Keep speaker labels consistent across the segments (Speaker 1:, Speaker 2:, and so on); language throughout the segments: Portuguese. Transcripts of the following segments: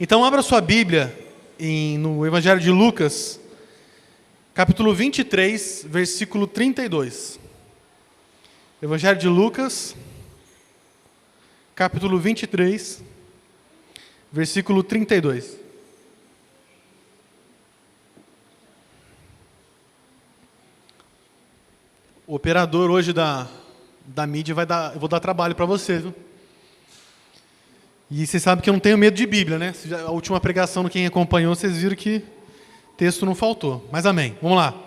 Speaker 1: Então abra sua Bíblia no Evangelho de Lucas, capítulo 23, versículo 32. Evangelho de Lucas, capítulo 23, versículo 32. O operador hoje da mídia eu vou dar trabalho para você, viu? E vocês sabem que eu não tenho medo de Bíblia, né? A última pregação, quem acompanhou, vocês viram que texto não faltou. Mas amém. Vamos lá.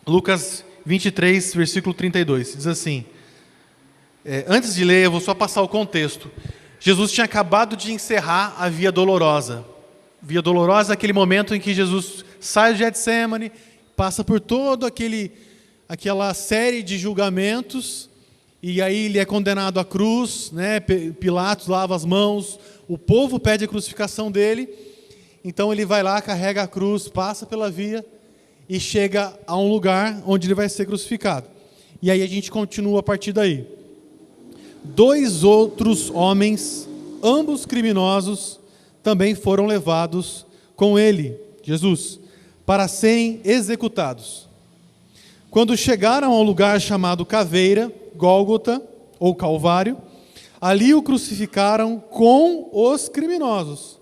Speaker 1: Lucas 23, versículo 32. Diz assim. Antes de ler, eu vou só passar o contexto. Jesus tinha acabado de encerrar a Via Dolorosa. Via Dolorosa é aquele momento em que Jesus sai de Getsemane, passa por todo aquela série de julgamentos, e aí ele é condenado à cruz, né? Pilatos lava as mãos, o povo pede a crucificação dele, então ele vai lá, carrega a cruz, passa pela via e chega a um lugar onde ele vai ser crucificado. E aí a gente continua a partir daí. 2 outros homens, ambos criminosos, também foram levados com ele, Jesus, para serem executados. Quando chegaram ao lugar chamado Caveira, Gólgota, ou Calvário, ali o crucificaram com os criminosos,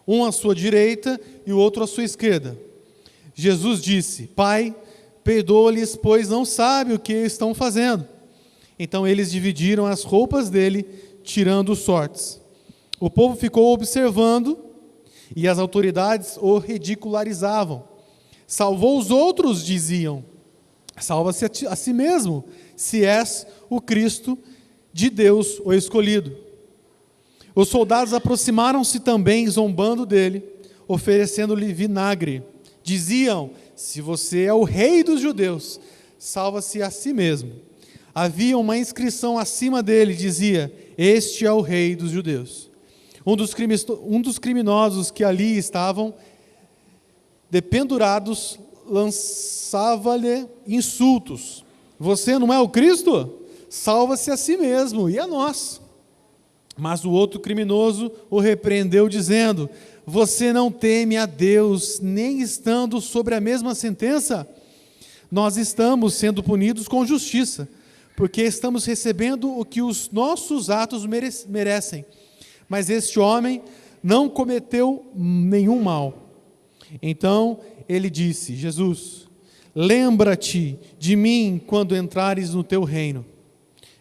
Speaker 1: um à sua direita e o outro à sua esquerda. Jesus disse: Pai, perdoa-lhes, pois não sabem o que estão fazendo. Então eles dividiram as roupas dele, tirando os sortes. O povo ficou observando e as autoridades o ridicularizavam. Salvou os outros, diziam. Salva-se a si mesmo, se és o Cristo de Deus, o escolhido. Os soldados aproximaram-se também, zombando dele, oferecendo-lhe vinagre. Diziam: se você é o rei dos judeus, salva-se a si mesmo. Havia uma inscrição acima dele, dizia: este é o rei dos judeus. Um dos criminosos que ali estavam dependurados lançava-lhe insultos. Você não é o Cristo? Salva-se a si mesmo e a nós. Mas o outro criminoso o repreendeu, dizendo: você não teme a Deus, nem estando sobre a mesma sentença? Nós estamos sendo punidos com justiça, porque estamos recebendo o que os nossos atos merecem. Mas este homem não cometeu nenhum mal. Então ele disse: Jesus, lembra-te de mim quando entrares no teu reino.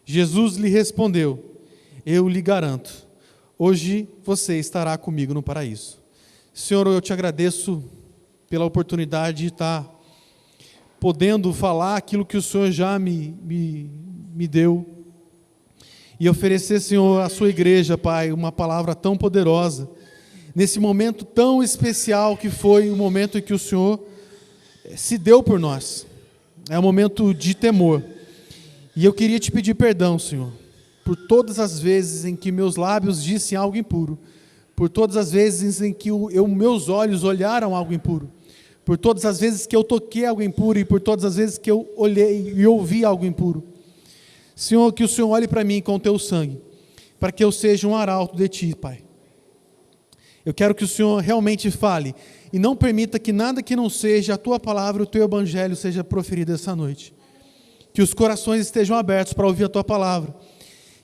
Speaker 1: Jesus lhe respondeu: eu lhe garanto, hoje você estará comigo no paraíso. Senhor, eu te agradeço pela oportunidade de estar podendo falar aquilo que o Senhor já me deu, e oferecer, Senhor, à sua igreja, Pai, uma palavra tão poderosa, nesse momento tão especial que foi o momento em que o Senhor se deu por nós. É um momento de temor. E eu queria te pedir perdão, Senhor, por todas as vezes em que meus lábios dissem algo impuro, por todas as vezes em que meus olhos olharam algo impuro, por todas as vezes que eu toquei algo impuro e por todas as vezes que eu olhei e ouvi algo impuro. Senhor, que o Senhor olhe para mim com o teu sangue, para que eu seja um arauto de ti, Pai. Eu quero que o Senhor realmente fale e não permita que nada que não seja a tua palavra, o teu evangelho seja proferido essa noite. Que os corações estejam abertos para ouvir a tua palavra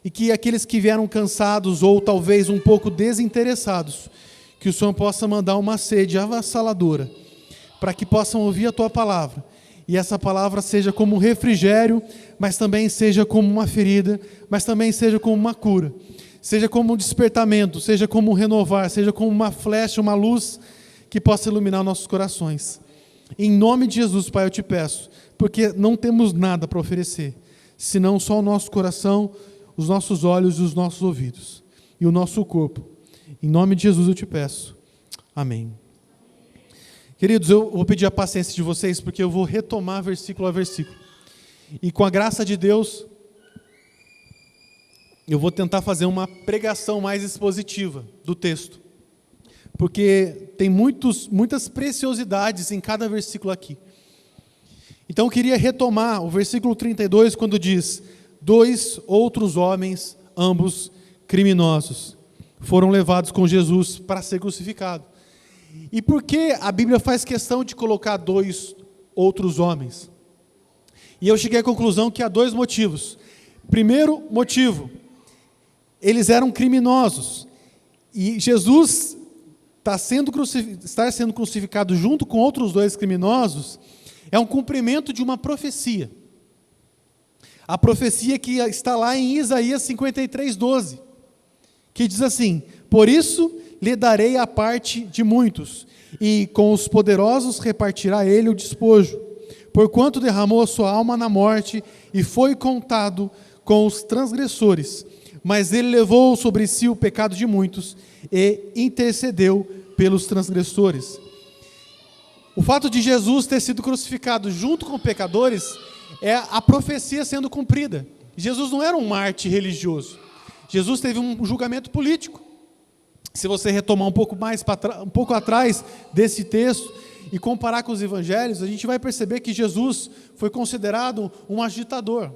Speaker 1: e que aqueles que vieram cansados ou talvez um pouco desinteressados, que o Senhor possa mandar uma sede avassaladora para que possam ouvir a tua palavra e essa palavra seja como um refrigério, mas também seja como uma ferida, mas também seja como uma cura. Seja como um despertamento, seja como um renovar, seja como uma flecha, uma luz que possa iluminar nossos corações. Em nome de Jesus, Pai, eu te peço, porque não temos nada para oferecer, senão só o nosso coração, os nossos olhos e os nossos ouvidos, e o nosso corpo. Em nome de Jesus eu te peço. Amém. Queridos, eu vou pedir a paciência de vocês, porque eu vou retomar versículo a versículo. E com a graça de Deus, eu vou tentar fazer uma pregação mais expositiva do texto, porque tem muitas preciosidades em cada versículo aqui. Então eu queria retomar o versículo 32, quando diz: 2 outros homens, ambos criminosos, foram levados com Jesus para ser crucificado. E por que a Bíblia faz questão de colocar 2 outros homens? E eu cheguei à conclusão que há 2 motivos. Primeiro motivo, eles eram criminosos. E Jesus estar sendo crucificado junto com outros 2 criminosos é um cumprimento de uma profecia. A profecia que está lá em Isaías 53:12, que diz assim: por isso lhe darei a parte de muitos, e com os poderosos repartirá ele o despojo, porquanto derramou a sua alma na morte, e foi contado com os transgressores, mas ele levou sobre si o pecado de muitos, e intercedeu pelos transgressores. O fato de Jesus ter sido crucificado junto com pecadores é a profecia sendo cumprida. Jesus não era um mártir religioso. Jesus teve um julgamento político. Se você retomar um pouco atrás desse texto e comparar com os evangelhos, a gente vai perceber que Jesus foi considerado um agitador,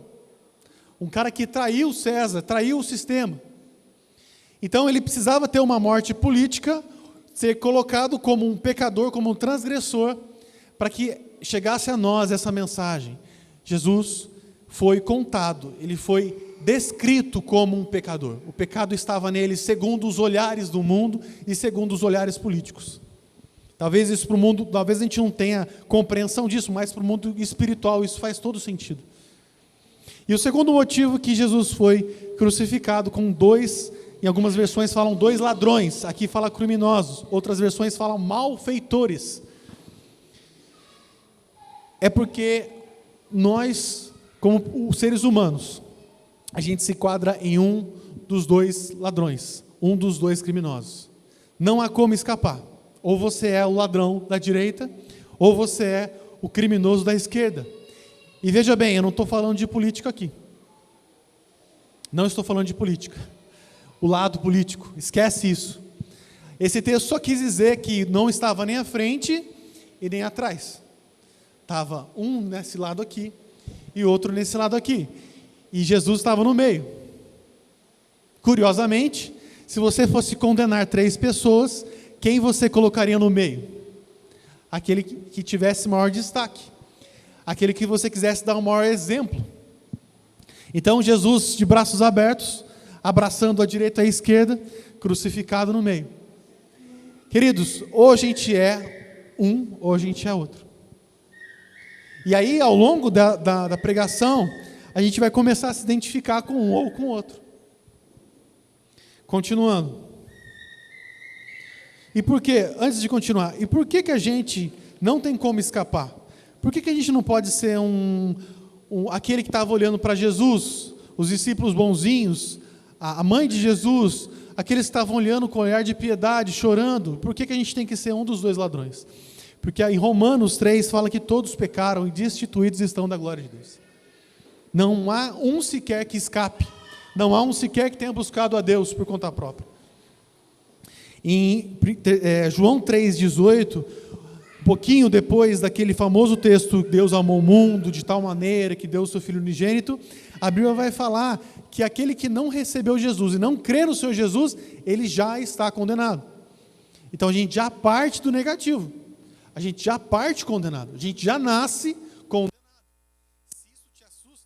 Speaker 1: um cara que traiu César, traiu o sistema. Então ele precisava ter uma morte política, ser colocado como um pecador, como um transgressor, para que chegasse a nós essa mensagem. Jesus foi contado, ele foi descrito como um pecador. O pecado estava nele segundo os olhares do mundo e segundo os olhares políticos. Talvez isso para o mundo, talvez a gente não tenha compreensão disso, mas para o mundo espiritual isso faz todo sentido. E o segundo motivo que Jesus foi crucificado com 2, em algumas versões falam 2 ladrões, aqui fala criminosos, outras versões falam malfeitores. É porque nós, como seres humanos, a gente se enquadra em um dos 2 ladrões, um dos 2 criminosos. Não há como escapar. Ou você é o ladrão da direita, ou você é o criminoso da esquerda. E veja bem, eu não estou falando de política aqui. Não estou falando de política. O lado político, esquece isso. Esse texto só quis dizer que não estava nem à frente e nem atrás. Estava um nesse lado aqui e outro nesse lado aqui. E Jesus estava no meio. Curiosamente, se você fosse condenar 3 pessoas, quem você colocaria no meio? Aquele que tivesse maior destaque. Aquele que você quisesse dar o maior exemplo. Então Jesus, de braços abertos, abraçando a direita e a esquerda, crucificado no meio. Queridos, ou a gente é um, ou a gente é outro. E aí, ao longo da pregação, a gente vai começar a se identificar com um ou com o outro. Continuando. E por quê? Antes de continuar, e por que a gente não tem como escapar? Por que a gente não pode ser aquele que estava olhando para Jesus, os discípulos bonzinhos, a mãe de Jesus, aqueles que estavam olhando com olhar de piedade, chorando? Por que a gente tem que ser um dos 2 ladrões? Porque em Romanos 3 fala que todos pecaram e destituídos estão da glória de Deus. Não há um sequer que escape, não há um sequer que tenha buscado a Deus por conta própria. Em João 3,18, um pouquinho depois daquele famoso texto, Deus amou o mundo de tal maneira que deu o seu Filho unigênito, a Bíblia vai falar que aquele que não recebeu Jesus e não crê no Senhor Jesus, ele já está condenado. Então a gente já parte do negativo, a gente já parte condenado, a gente já nasce condenado. Se isso te assusta,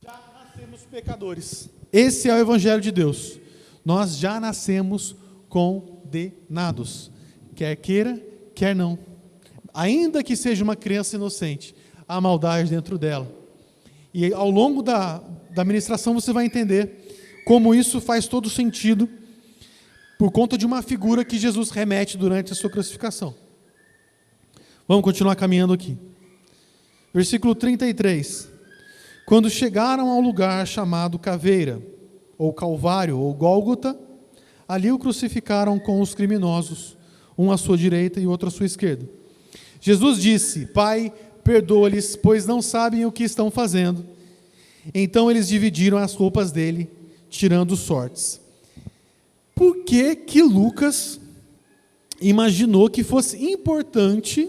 Speaker 1: já nascemos pecadores. Esse é o Evangelho de Deus. Nós já nascemos condenados. Quer queira, quer não. Ainda que seja uma criança inocente, há maldade dentro dela. E ao longo da ministração você vai entender como isso faz todo sentido por conta de uma figura que Jesus remete durante a sua crucificação. Vamos continuar caminhando aqui. Versículo 33. Quando chegaram ao lugar chamado Caveira, ou Calvário, ou Gólgota, ali o crucificaram com os criminosos, um à sua direita e outro à sua esquerda. Jesus disse: Pai, perdoa-lhes, pois não sabem o que estão fazendo. Então eles dividiram as roupas dele, tirando sortes. por que que Lucas imaginou que fosse importante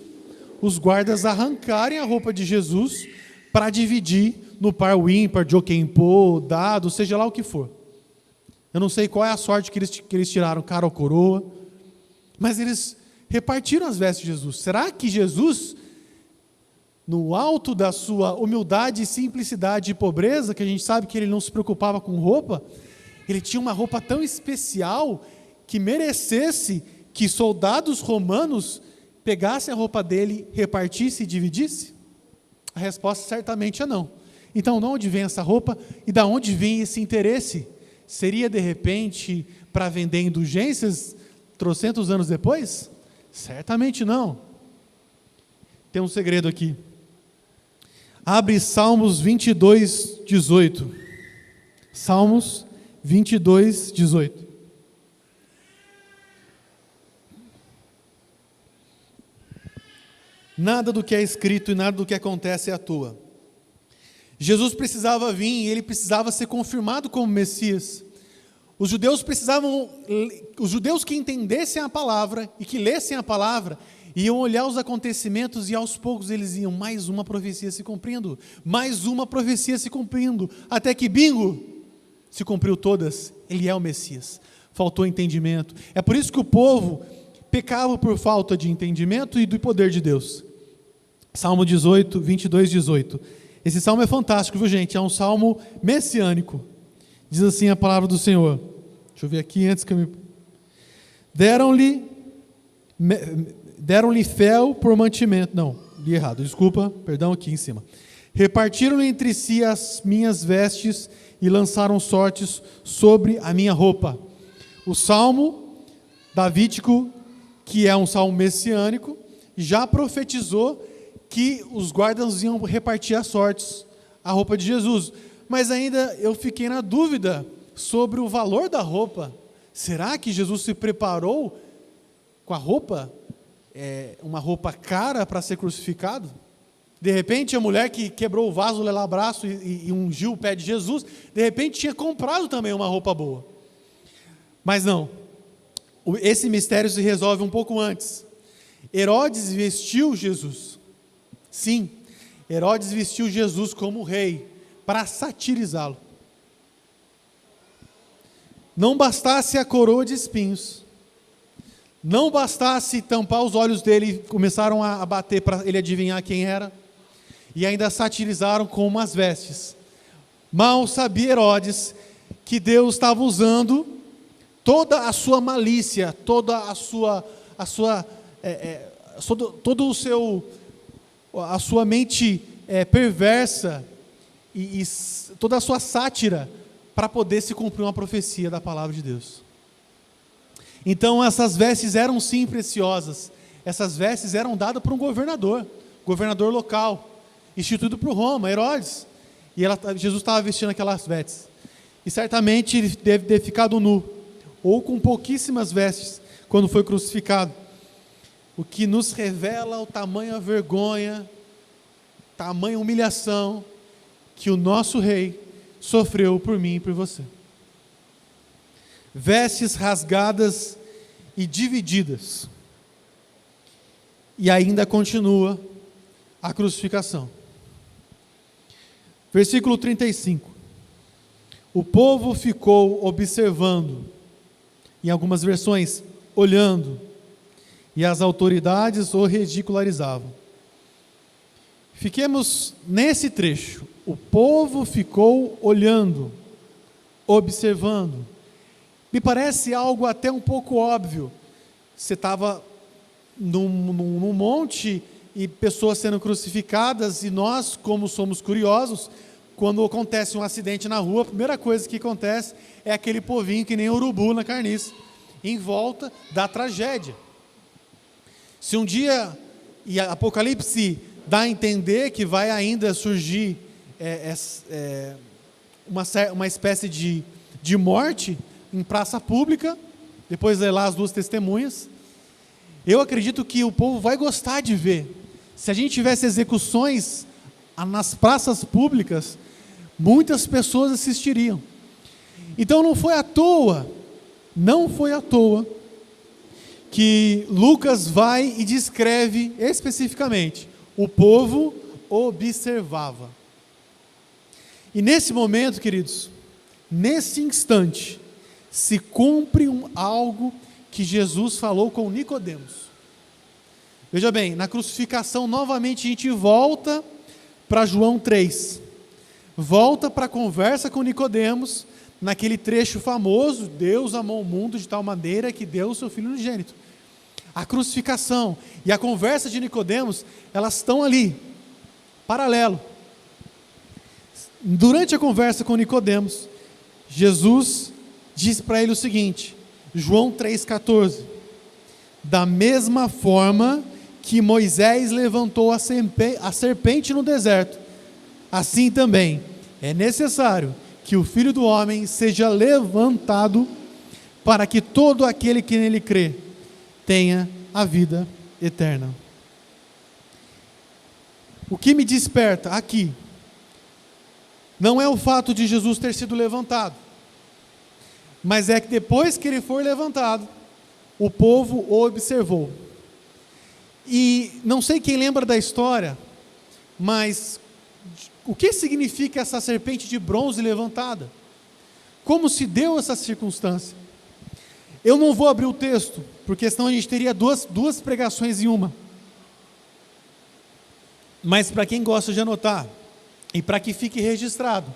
Speaker 1: os guardas arrancarem a roupa de Jesus para dividir no par ou ímpar, joquem-pô, dado, seja lá o que for. Eu não sei qual é a sorte que eles tiraram, cara ou coroa, mas eles repartiram as vestes de Jesus. Será que Jesus, no alto da sua humildade, simplicidade e pobreza, que a gente sabe que ele não se preocupava com roupa, ele tinha uma roupa tão especial que merecesse que soldados romanos pegassem a roupa dele, repartissem e dividissem? A resposta certamente é não. Então, de onde vem essa roupa e de onde vem esse interesse? Seria, de repente, para vender indulgências trocentos anos depois? Certamente não. Tem um segredo aqui. Abre Salmos 22, 18. Salmos 22, 18. Nada do que é escrito e nada do que acontece é à toa. Jesus precisava vir e ele precisava ser confirmado como Messias. Os judeus que entendessem a palavra e que lessem a palavra, iam olhar os acontecimentos e aos poucos eles iam, mais uma profecia se cumprindo, mais uma profecia se cumprindo, até que bingo, se cumpriu todas, ele é o Messias. Faltou entendimento. É por isso que o povo pecava por falta de entendimento e do poder de Deus. Salmo 18, 22, 18. Esse salmo é fantástico, viu, gente? É um salmo messiânico. Diz assim a palavra do Senhor. Deixa eu ver aqui antes que eu me... Deram-lhe fel por mantimento. Não, li errado, desculpa, perdão, aqui em cima. Repartiram entre si as minhas vestes e lançaram sortes sobre a minha roupa. O salmo davídico, que é um salmo messiânico, já profetizou que os guardas iam repartir as sortes, a roupa de Jesus. Mas ainda eu fiquei na dúvida sobre o valor da roupa. Será que Jesus se preparou com a roupa, uma roupa cara para ser crucificado? De repente a mulher que quebrou o vaso, o braço e ungiu o pé de Jesus, de repente tinha comprado também uma roupa boa. Mas não, esse mistério se resolve um pouco antes. Herodes vestiu Jesus. Sim, Herodes vestiu Jesus como rei para satirizá-lo. Não bastasse a coroa de espinhos, não bastasse tampar os olhos dele, começaram a bater para ele adivinhar quem era, e ainda satirizaram com umas vestes. Mal sabia Herodes que Deus estava usando toda a sua malícia, toda a sua a sua mente perversa e toda a sua sátira para poder se cumprir uma profecia da palavra de Deus. Então essas vestes eram sim preciosas. Essas vestes eram dadas por um governador local, instituído por Roma, Herodes. E Jesus estava vestindo aquelas vestes. E certamente ele deve ter ficado nu, ou com pouquíssimas vestes, quando foi crucificado. O que nos revela o tamanho a vergonha, tamanha humilhação que o nosso rei sofreu por mim e por você. Vestes rasgadas e divididas. E ainda continua a crucificação. Versículo 35. O povo ficou observando, em algumas versões, olhando, e as autoridades o ridicularizavam. Fiquemos nesse trecho. O povo ficou olhando, observando. Me parece algo até um pouco óbvio. Você estava num monte e pessoas sendo crucificadas, e nós, como somos curiosos, quando acontece um acidente na rua, a primeira coisa que acontece é aquele povinho que nem urubu na carniça, em volta da tragédia. Se um dia, e Apocalipse dá a entender que vai ainda surgir uma espécie de morte em praça pública, depois lê lá as duas testemunhas, eu acredito que o povo vai gostar de ver. Se a gente tivesse execuções nas praças públicas, muitas pessoas assistiriam. Então não foi à toa, Não foi à toa que Lucas vai e descreve especificamente: o povo observava. E nesse momento, queridos, nesse instante, se cumpre algo que Jesus falou com Nicodemos. Veja bem, na crucificação, novamente a gente volta para João 3. Volta para a conversa com Nicodemos, naquele trecho famoso: Deus amou o mundo de tal maneira que deu o seu Filho unigênito. A crucificação e a conversa de Nicodemos, elas estão ali, paralelo. Durante a conversa com Nicodemos, Jesus disse para ele o seguinte, João 3,14: da mesma forma que Moisés levantou a serpente no deserto, assim também é necessário que o Filho do Homem seja levantado, para que todo aquele que nele crê tenha a vida eterna. O que me desperta aqui não é o fato de Jesus ter sido levantado, mas é que depois que ele for levantado, o povo o observou. E não sei quem lembra da história, mas o que significa essa serpente de bronze levantada? Como se deu essa circunstância? Eu não vou abrir o texto, porque senão a gente teria duas pregações em uma. Mas para quem gosta de anotar, e para que fique registrado,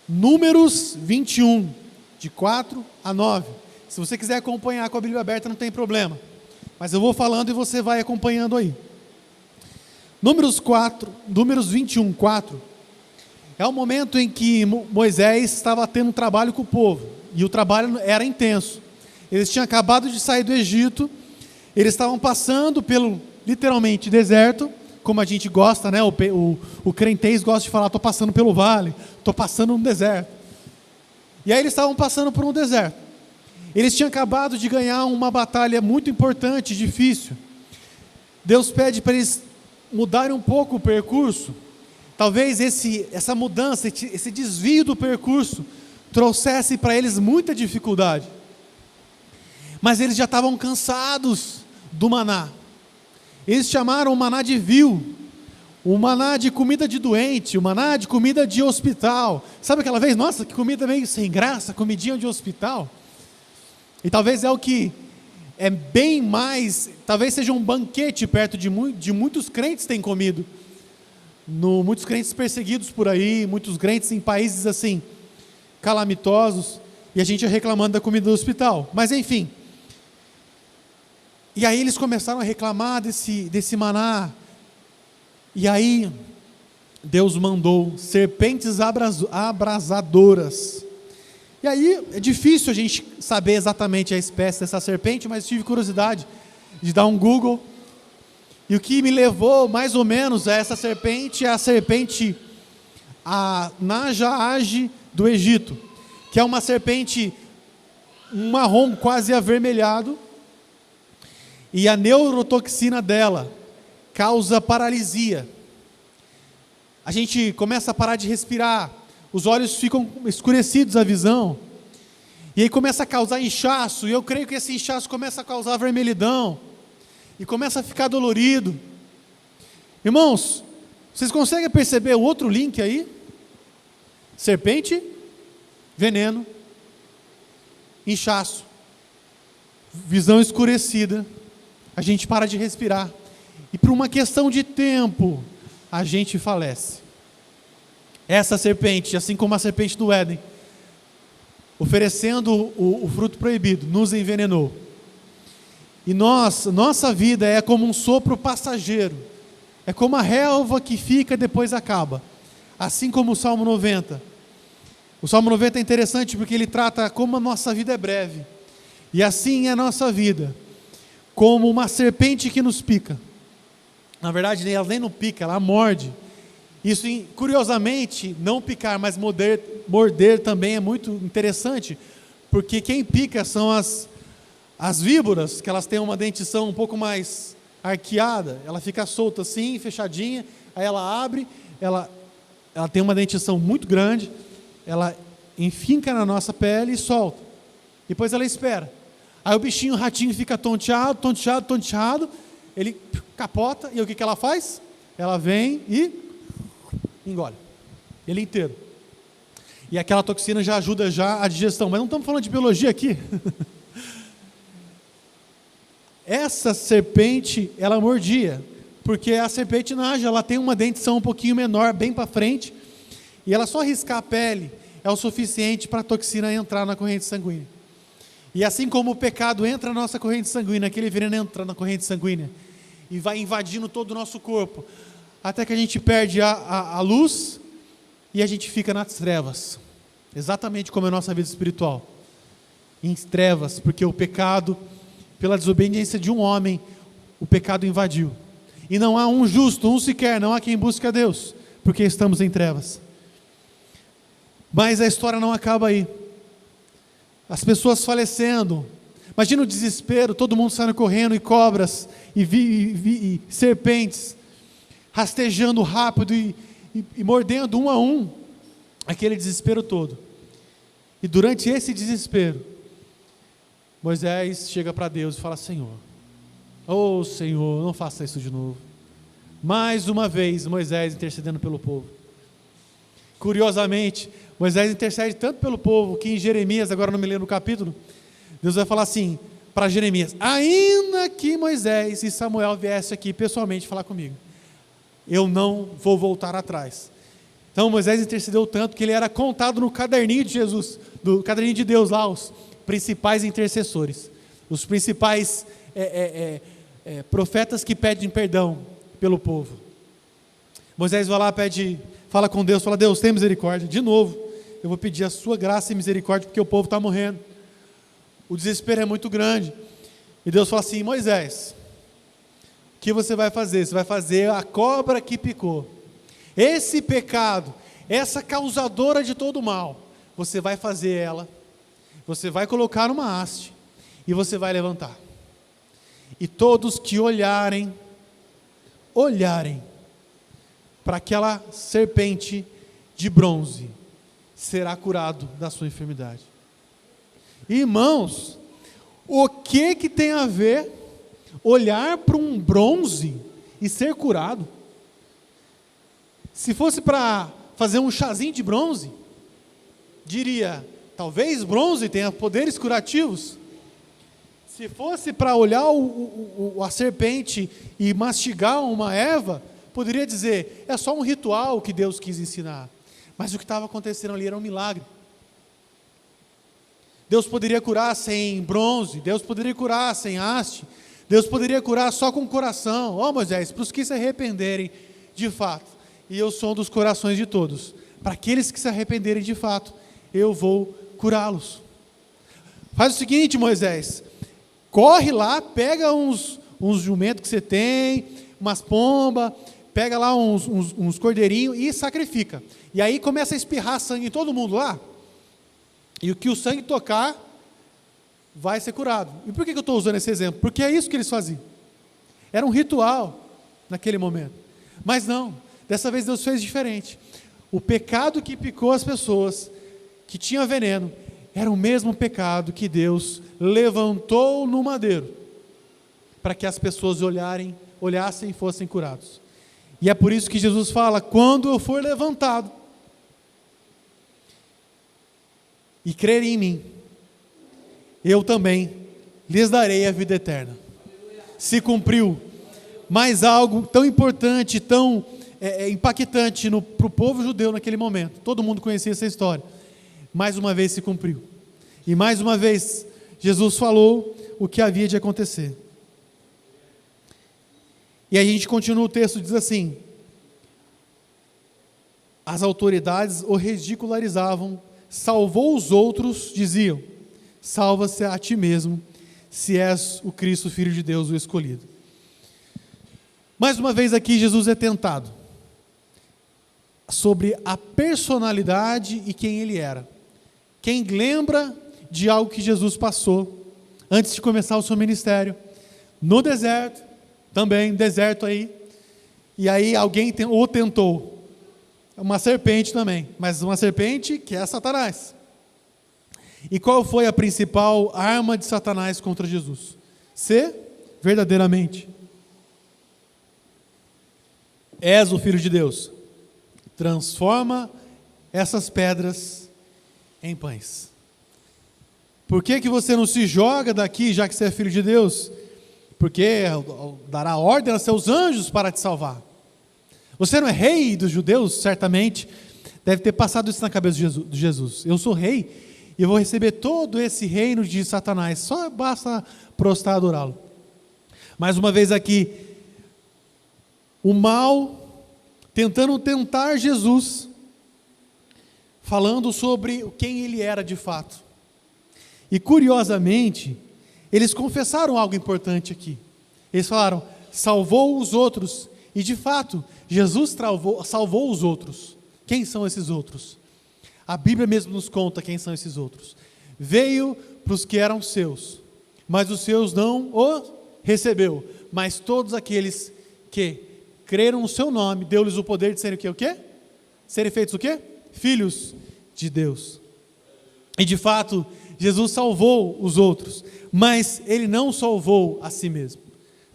Speaker 1: Números 21, de 4 a 9. Se você quiser acompanhar com a Bíblia aberta, não tem problema. Mas eu vou falando e você vai acompanhando aí. Números 21, 4. É o momento em que Moisés estava tendo um trabalho com o povo. E o trabalho era intenso. Eles tinham acabado de sair do Egito. Eles estavam passando pelo, literalmente, deserto. Como a gente gosta, né? O crentez gosta de falar: estou passando pelo vale, estou passando no deserto. E aí eles estavam passando por um deserto. Eles tinham acabado de ganhar uma batalha muito importante, difícil. Deus pede para eles mudarem um pouco o percurso. Talvez essa mudança, esse desvio do percurso, trouxesse para eles muita dificuldade. Mas eles já estavam cansados do maná. Eles chamaram o maná de vil, o maná de comida de doente, o maná de comida de hospital. Sabe aquela vez, nossa, que comida meio sem graça, comidinha de hospital? E talvez é o que é bem mais, talvez seja um banquete perto de muitos crentes têm comido. Muitos crentes perseguidos por aí, muitos crentes em países assim, calamitosos, e a gente reclamando da comida do hospital. Mas enfim. E aí eles começaram a reclamar desse maná. E aí Deus mandou serpentes abrasadoras. E aí é difícil a gente saber exatamente a espécie dessa serpente, mas tive curiosidade de dar um Google. E o que me levou mais ou menos a essa serpente é a serpente, a Najaage do Egito, que é uma serpente marrom quase avermelhado, e a neurotoxina dela causa paralisia. A gente começa a parar de respirar, os olhos ficam escurecidos, a visão, e aí começa a causar inchaço, e eu creio que esse inchaço começa a causar vermelhidão, e começa a ficar dolorido. Irmãos, vocês conseguem perceber o outro link aí? Serpente, veneno, inchaço, visão escurecida, a gente para de respirar, e por uma questão de tempo, a gente falece. Essa serpente, assim como a serpente do Éden, oferecendo o fruto proibido, nos envenenou. E nossa vida é como um sopro passageiro, é como a relva que fica e depois acaba, assim como o Salmo 90. O Salmo 90 é interessante porque ele trata como a nossa vida é breve, e assim é a nossa vida, como uma serpente que nos pica. Na verdade, ela nem não pica, ela morde. Isso, curiosamente, não picar, mas morder também é muito interessante, porque quem pica são as víboras, que elas têm uma dentição um pouco mais arqueada, ela fica solta assim, fechadinha, aí ela abre, ela tem uma dentição muito grande, ela enfinca na nossa pele e solta. Depois ela espera. Aí o bichinho, o ratinho fica tonteado, ele capota, e o que ela faz? Ela vem e engole ele inteiro. E aquela toxina já ajuda a digestão. Mas não estamos falando de biologia aqui. Essa serpente, ela mordia, porque a serpente naja, ela tem uma dentição um pouquinho menor, bem para frente, e ela só riscar a pele é o suficiente para a toxina entrar na corrente sanguínea. E assim como o pecado entra na nossa corrente sanguínea, aquele veneno entra na corrente sanguínea e vai invadindo todo o nosso corpo, até que a gente perde a luz e a gente fica nas trevas, exatamente como é a nossa vida espiritual, em trevas, porque o pecado, pela desobediência de um homem, o pecado invadiu, e não há um justo, um sequer, não há quem busque a Deus, porque estamos em trevas. Mas a história não acaba aí, as pessoas falecendo, imagina o desespero, todo mundo saindo correndo, e cobras, e serpentes, rastejando rápido, e mordendo um a um, aquele desespero todo. E durante esse desespero, Moisés chega para Deus e fala: Senhor, Senhor, não faça isso de novo. Mais uma vez, Moisés intercedendo pelo povo. Curiosamente, Moisés intercede tanto pelo povo, que em Jeremias, agora não me lembro o capítulo, Deus vai falar assim para Jeremias: ainda que Moisés e Samuel viessem aqui pessoalmente falar comigo, eu não vou voltar atrás. Então Moisés intercedeu tanto que ele era contado no caderninho de Jesus, do caderninho de Deus lá, os principais intercessores, os principais profetas que pedem perdão pelo povo. Moisés vai lá, fala com Deus, fala: Deus, tem misericórdia, de novo, eu vou pedir a sua graça e misericórdia, porque o povo está morrendo, o desespero é muito grande. E Deus fala assim: Moisés, o que você vai fazer? Você vai fazer a cobra que picou, esse pecado, essa causadora de todo mal, você vai fazer ela, você vai colocar numa haste, e você vai levantar, e todos que olharem para aquela serpente de bronze, será curado da sua enfermidade. Irmãos, o que tem a ver olhar para um bronze e ser curado? Se fosse para fazer um chazinho de bronze, diria: talvez bronze tenha poderes curativos. Se fosse para olhar a serpente e mastigar uma erva, poderia dizer: é só um ritual que Deus quis ensinar. Mas o que estava acontecendo ali era um milagre. Deus poderia curar sem bronze, Deus poderia curar sem haste, Deus poderia curar só com o coração. Moisés, para os que se arrependerem de fato, e eu sou um dos corações de todos, para aqueles que se arrependerem de fato, eu vou curá-los. Faz o seguinte, Moisés, corre lá, pega uns jumentos que você tem, umas pombas, pega lá uns cordeirinhos e sacrifica. E aí começa a espirrar sangue em todo mundo lá, e o que o sangue tocar, vai ser curado. E por que eu estou usando esse exemplo? Porque é isso que eles faziam. Era um ritual naquele momento. Mas não, dessa vez Deus fez diferente. O pecado que picou as pessoas, que tinha veneno, era o mesmo pecado que Deus levantou no madeiro, para que as pessoas olhassem e fossem curados. E é por isso que Jesus fala: quando eu for levantado e crerem em mim, eu também lhes darei a vida eterna. Se cumpriu. Mas algo tão importante, tão impactante para o povo judeu naquele momento, todo mundo conhecia essa história, mais uma vez se cumpriu, e mais uma vez Jesus falou o que havia de acontecer. E aí a gente continua, o texto diz assim: as autoridades o ridicularizavam, salvou os outros, diziam: salva-se a ti mesmo, se és o Cristo, Filho de Deus, o escolhido. Mais uma vez aqui Jesus é tentado sobre a personalidade e quem ele era. Quem lembra de algo que Jesus passou antes de começar o seu ministério, no deserto, também deserto aí, e aí alguém o tentou, uma serpente também, mas uma serpente que é Satanás. E qual foi a principal arma de Satanás contra Jesus? Ser verdadeiramente és o Filho de Deus. Transforma essas pedras em pães. Por que você não se joga daqui, já que você é filho de Deus? Porque dará ordem aos seus anjos para te salvar. Você não é rei dos judeus? Certamente deve ter passado isso na cabeça de Jesus. Eu sou rei e eu vou receber todo esse reino de Satanás. Só basta prostrar e adorá-lo. Mais uma vez aqui, o mal tentando tentar Jesus, falando sobre quem ele era de fato. E curiosamente, eles confessaram algo importante aqui. Eles falaram, salvou os outros. E de fato, Jesus salvou os outros. Quem são esses outros? A Bíblia mesmo nos conta quem são esses outros. Veio para os que eram seus, mas os seus não o recebeu. Mas todos aqueles que creram no seu nome, deu-lhes o poder de serem o quê? Serem feitos o quê? Filhos de Deus. E de fato, Jesus salvou os outros, mas ele não salvou a si mesmo,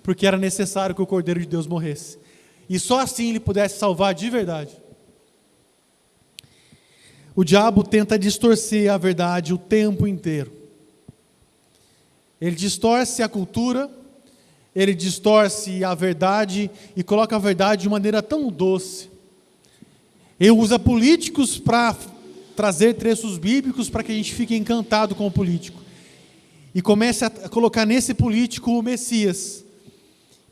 Speaker 1: porque era necessário que o Cordeiro de Deus morresse. E só assim ele pudesse salvar de verdade. O diabo tenta distorcer a verdade o tempo inteiro. Ele distorce a cultura, ele distorce a verdade e coloca a verdade de maneira tão doce. Ele usa políticos para trazer trechos bíblicos para que a gente fique encantado com o político. E comece a colocar nesse político o Messias,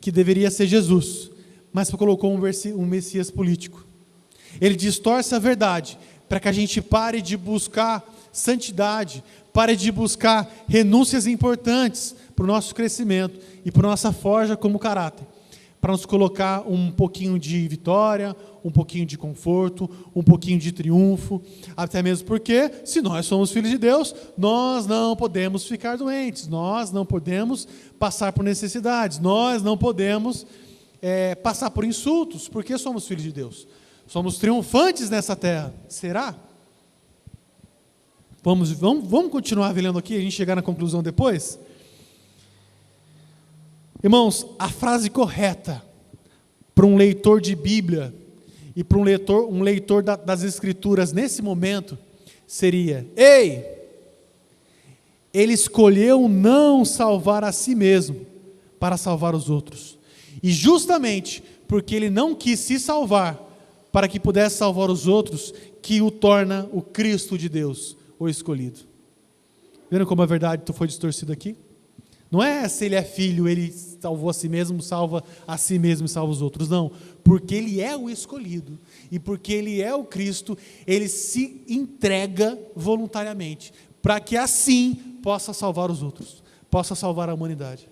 Speaker 1: que deveria ser Jesus, mas colocou um Messias político. Ele distorce a verdade para que a gente pare de buscar santidade, pare de buscar renúncias importantes para o nosso crescimento e para a nossa forja como caráter, para nos colocar um pouquinho de vitória, um pouquinho de conforto, um pouquinho de triunfo, até mesmo porque, se nós somos filhos de Deus, nós não podemos ficar doentes, nós não podemos passar por necessidades, nós não podemos passar por insultos, porque somos filhos de Deus. Somos triunfantes nessa terra. Será? Vamos continuar lendo aqui, a gente chegar na conclusão depois? Irmãos, a frase correta para um leitor de Bíblia e para um leitor das Escrituras nesse momento seria: ei, ele escolheu não salvar a si mesmo para salvar os outros. E justamente porque ele não quis se salvar para que pudesse salvar os outros, que o torna o Cristo de Deus, o escolhido. Vendo como a verdade foi distorcida aqui? Não é se ele é filho, ele salvou a si mesmo, salva a si mesmo e salva os outros. Não, porque ele é o escolhido e porque ele é o Cristo, ele se entrega voluntariamente, para que assim possa salvar os outros, possa salvar a humanidade.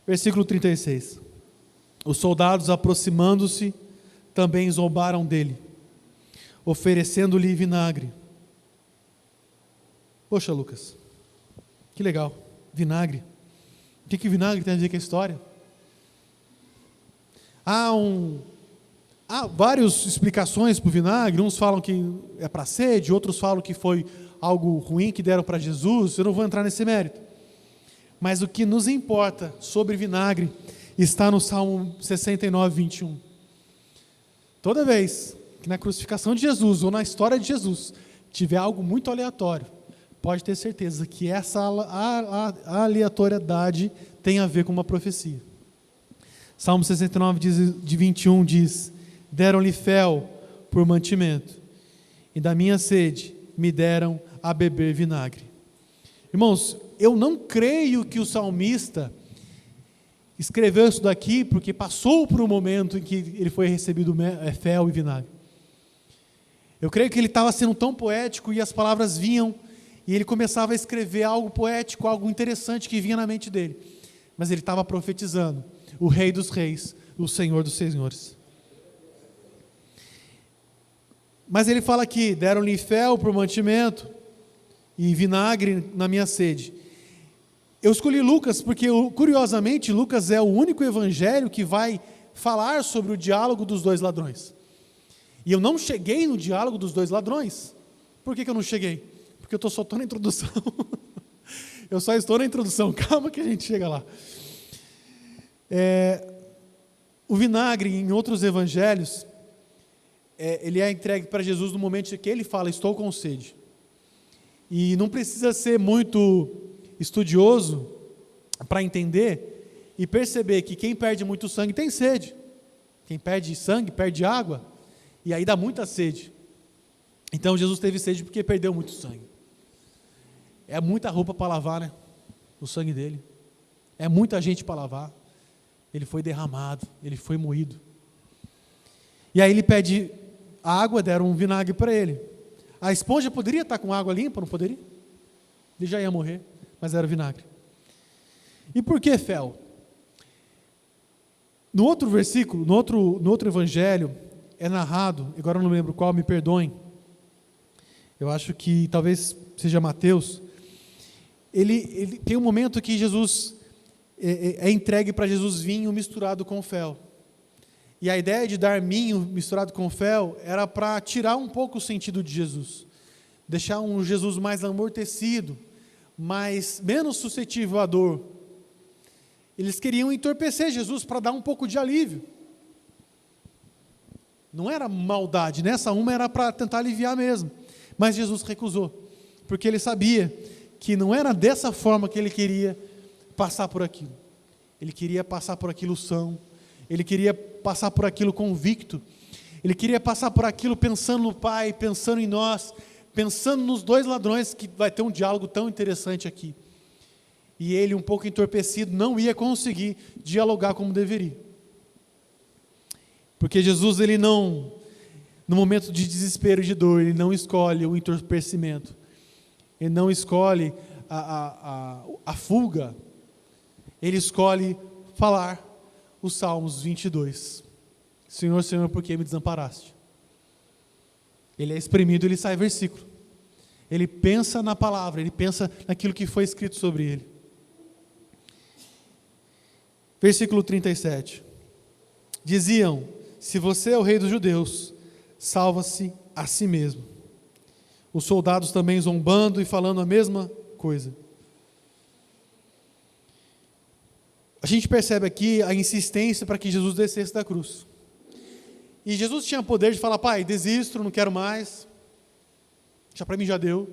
Speaker 1: Versículo 36. Os soldados, aproximando-se, também zombaram dele, oferecendo-lhe vinagre. Poxa, Lucas, que legal, vinagre. O que vinagre tem a ver com a história? Há várias explicações para o vinagre. Uns falam que é para sede, outros falam que foi algo ruim que deram para Jesus. Eu não vou entrar nesse mérito. Mas o que nos importa sobre vinagre está no Salmo 69, 21. Toda vez que na crucificação de Jesus ou na história de Jesus tiver algo muito aleatório, pode ter certeza que essa aleatoriedade tem a ver com uma profecia. Salmo 69, de 21 diz: deram-lhe fel por mantimento, e da minha sede me deram a beber vinagre. Irmãos, eu não creio que o salmista escreveu isso daqui porque passou por um momento em que ele foi recebido fel e vinagre. Eu creio que ele estava sendo tão poético e as palavras vinham e ele começava a escrever algo poético, algo interessante que vinha na mente dele. Mas ele estava profetizando o Rei dos Reis, o Senhor dos Senhores. Mas ele fala aqui: deram-lhe fel por mantimento e vinagre na minha sede. Eu escolhi Lucas porque, curiosamente, Lucas é o único evangelho que vai falar sobre o diálogo dos dois ladrões. E eu não cheguei no diálogo dos dois ladrões, Por que eu não cheguei? Porque eu estou soltando a introdução. Eu só estou na introdução, calma que a gente chega lá. O vinagre, em outros evangelhos, ele é entregue para Jesus no momento em que ele fala, estou com sede. E não precisa ser muito estudioso para entender e perceber que quem perde muito sangue tem sede. Quem perde sangue, perde água, e aí dá muita sede. Então Jesus teve sede porque perdeu muito sangue. É muita roupa para lavar, né? O sangue dele. É muita gente para lavar. Ele foi derramado, ele foi moído. E aí ele pede água, deram um vinagre para ele. A esponja poderia estar com água limpa, não poderia? Ele já ia morrer, mas era vinagre. E por que fel? No outro versículo, no outro evangelho, é narrado, agora eu não lembro qual, me perdoem, eu acho que talvez seja Mateus, ele tem um momento que Jesus, é entregue para Jesus vinho misturado com fel. E a ideia de dar vinho misturado com fel era para tirar um pouco o sentido de Jesus, deixar um Jesus mais amortecido, menos suscetível à dor. Eles queriam entorpecer Jesus para dar um pouco de alívio. Não era maldade, nessa uma era para tentar aliviar mesmo. Mas Jesus recusou, porque ele sabia que não era dessa forma que ele queria passar por aquilo. Ele queria passar por aquilo são, ele queria passar por aquilo convicto, ele queria passar por aquilo pensando no Pai, pensando em nós, pensando nos dois ladrões, que vai ter um diálogo tão interessante aqui. E ele, um pouco entorpecido, não ia conseguir dialogar como deveria. Porque Jesus, ele não, no momento de desespero e de dor, ele não escolhe o entorpecimento. Ele não escolhe a fuga. Ele escolhe falar os Salmos 22. Senhor, Senhor, por que me desamparaste? Ele é espremido, ele sai versículo. Ele pensa na palavra, ele pensa naquilo que foi escrito sobre ele. Versículo 37. Diziam, se você é o rei dos judeus, salva-se a si mesmo. Os soldados também zombando e falando a mesma coisa. A gente percebe aqui a insistência para que Jesus descesse da cruz. E Jesus tinha poder de falar, pai, desisto, não quero mais. Já para mim já deu.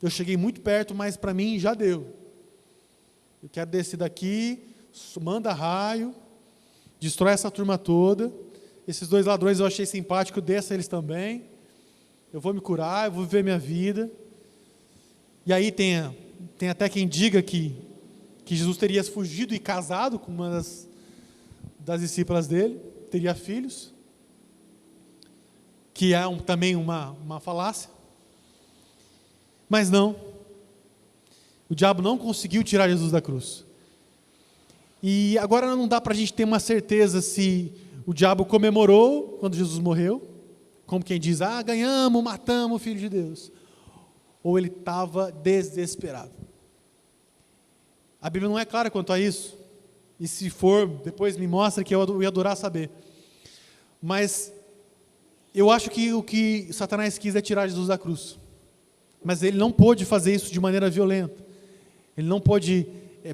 Speaker 1: Eu cheguei muito perto, mas para mim já deu. Eu quero descer daqui, manda raio, destrói essa turma toda. Esses dois ladrões eu achei simpático, desça eles também. Eu vou me curar, eu vou viver minha vida. E aí tem até quem diga que Jesus teria fugido e casado com uma das discípulas dele, teria filhos, que é também uma falácia. Mas não, o diabo não conseguiu tirar Jesus da cruz. E agora não dá para a gente ter uma certeza se o diabo comemorou quando Jesus morreu, como quem diz, ganhamos, matamos o Filho de Deus, ou ele estava desesperado. A Bíblia não é clara quanto a isso, e se for, depois me mostra que eu ia adorar saber. Mas eu acho que o que Satanás quis é tirar Jesus da cruz. Mas ele não pôde fazer isso de maneira violenta. Ele não pôde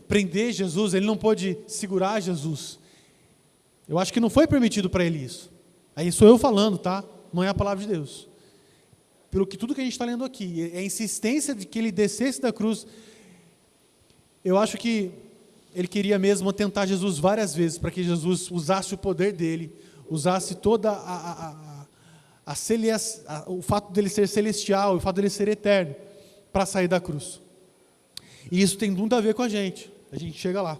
Speaker 1: prender Jesus, ele não pôde segurar Jesus. Eu acho que não foi permitido para ele isso. Aí sou eu falando, tá? Não é a palavra de Deus. Pelo que tudo que a gente está lendo aqui, a insistência de que ele descesse da cruz, eu acho que ele queria mesmo tentar Jesus várias vezes, para que Jesus usasse o poder dele, usasse toda o fato dele ser celestial, o fato dele ser eterno, para sair da cruz. E isso tem muito a ver com a gente chega lá.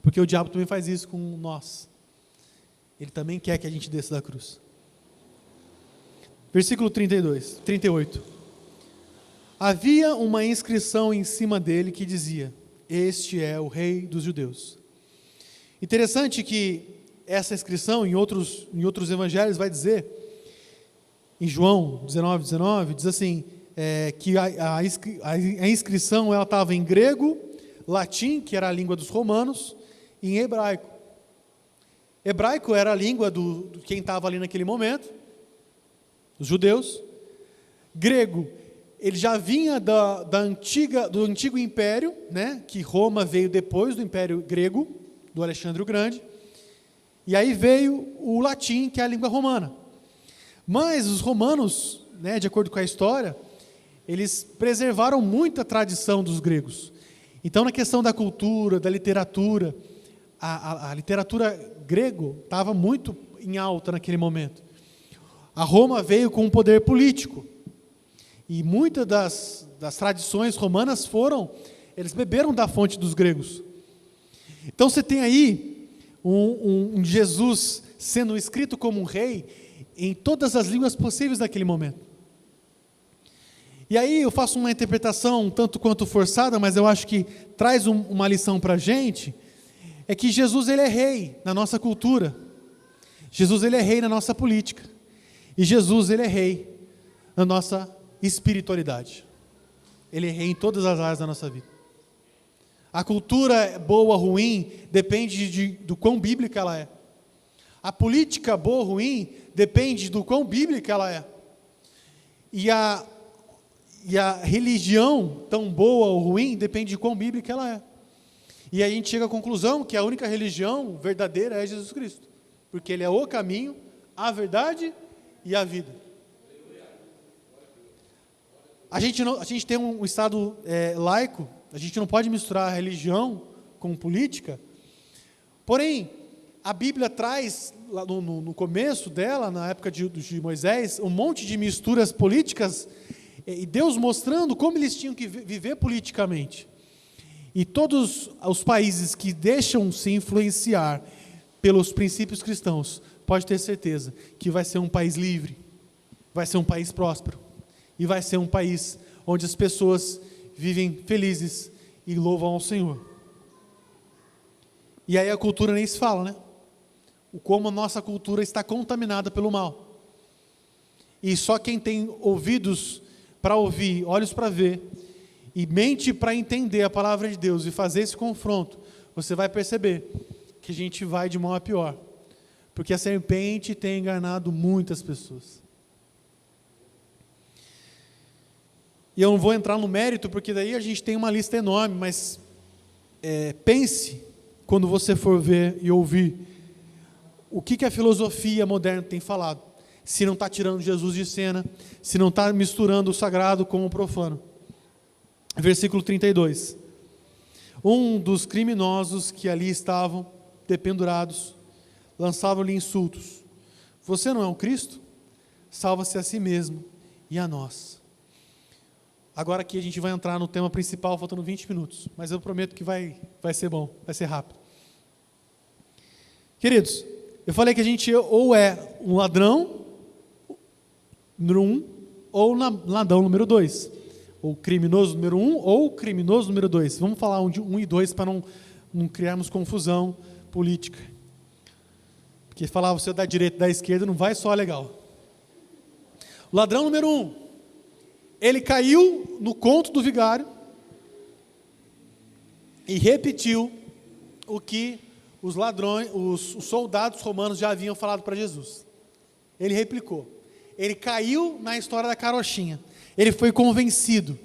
Speaker 1: Porque o diabo também faz isso com nós. Ele também quer que a gente desça da cruz. Versículo 38. Havia uma inscrição em cima dele que dizia, este é o rei dos judeus. Interessante que essa inscrição em outros evangelhos vai dizer, em João 19, diz assim, que a inscrição ela estava em grego, latim, que era a língua dos romanos, e em hebraico. Hebraico era a língua de quem estava ali naquele momento, os judeus, grego, ele já vinha do antigo império, né, que Roma veio depois do Império Grego, do Alexandre o Grande, e aí veio o latim, que é a língua romana. Mas os romanos, né, de acordo com a história, eles preservaram muito a tradição dos gregos. Então, na questão da cultura, da literatura, a literatura grego estava muito em alta naquele momento. A Roma veio com um poder político. E muitas das tradições romanas eles beberam da fonte dos gregos. Então você tem aí um Jesus sendo escrito como um rei em todas as línguas possíveis naquele momento. E aí eu faço uma interpretação um tanto quanto forçada, mas eu acho que traz uma lição para a gente, é que Jesus ele é rei na nossa cultura, Jesus ele é rei na nossa política, e Jesus ele é rei na nossa espiritualidade. Ele é rei em todas as áreas da nossa vida. A cultura boa ou ruim depende do quão bíblica ela é. A política boa ou ruim depende do quão bíblica ela é. E a religião, tão boa ou ruim, depende de quão bíblica ela é. E aí a gente chega à conclusão que a única religião verdadeira é Jesus Cristo. Porque Ele é o caminho, a verdade e a vida. A gente tem um Estado laico, a gente não pode misturar a religião com política. Porém, a Bíblia traz, lá no começo dela, na época de Moisés, um monte de misturas políticas, e Deus mostrando como eles tinham que viver politicamente. E todos os países que deixam se influenciar pelos princípios cristãos, pode ter certeza que vai ser um país livre, vai ser um país próspero, e vai ser um país onde as pessoas vivem felizes e louvam ao Senhor. E aí a cultura nem se fala, né? Como a nossa cultura está contaminada pelo mal. E só quem tem ouvidos para ouvir, olhos para ver, e mente para entender a palavra de Deus e fazer esse confronto, você vai perceber que a gente vai de mal a pior. Porque a serpente tem enganado muitas pessoas. E eu não vou entrar no mérito, porque daí a gente tem uma lista enorme, mas pense, quando você for ver e ouvir, o que a filosofia moderna tem falado, se não está tirando Jesus de cena, se não está misturando o sagrado com o profano. Versículo 32. Um dos criminosos que ali estavam, dependurados, lançavam-lhe insultos. Você não é o Cristo? Salva-se a si mesmo e a nós. Agora aqui a gente vai entrar no tema principal, faltando 20 minutos. Mas eu prometo que vai ser bom, vai ser rápido. Queridos, eu falei que a gente ou é um ladrão, número 1, ou ladrão número 2. Ou criminoso número 1, ou criminoso número 2. Vamos falar de 1 e 2 para não criarmos confusão política. Porque falar você da direita e da esquerda não vai soar legal. O ladrão número 1. Ele caiu no conto do vigário e repetiu o que os ladrões, os soldados romanos já haviam falado para Jesus. Ele replicou. Ele caiu na história da carochinha. Ele foi convencido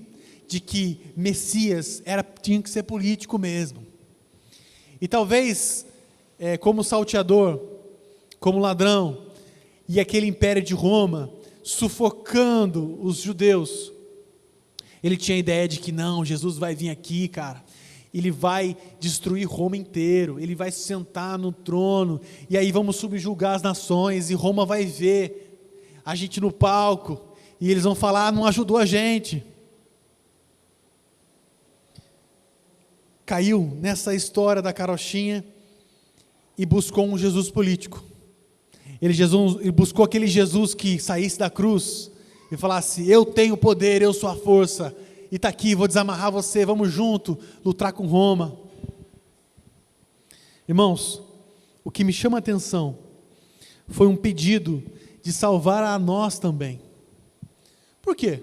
Speaker 1: de que Messias tinha que ser político mesmo. E talvez, como salteador, como ladrão, e aquele império de Roma, sufocando os judeus, ele tinha a ideia de que não, Jesus vai vir aqui, cara, ele vai destruir Roma inteiro, ele vai se sentar no trono, e aí vamos subjugar as nações, e Roma vai ver a gente no palco, e eles vão falar, não ajudou a gente. Caiu nessa história da carochinha, e buscou um Jesus político. Ele buscou aquele Jesus que saísse da cruz e falasse, eu tenho poder, eu sou a força, e está aqui, vou desamarrar você, vamos junto, lutar com Roma. Irmãos, o que me chama a atenção foi um pedido de salvar a nós também. Por quê?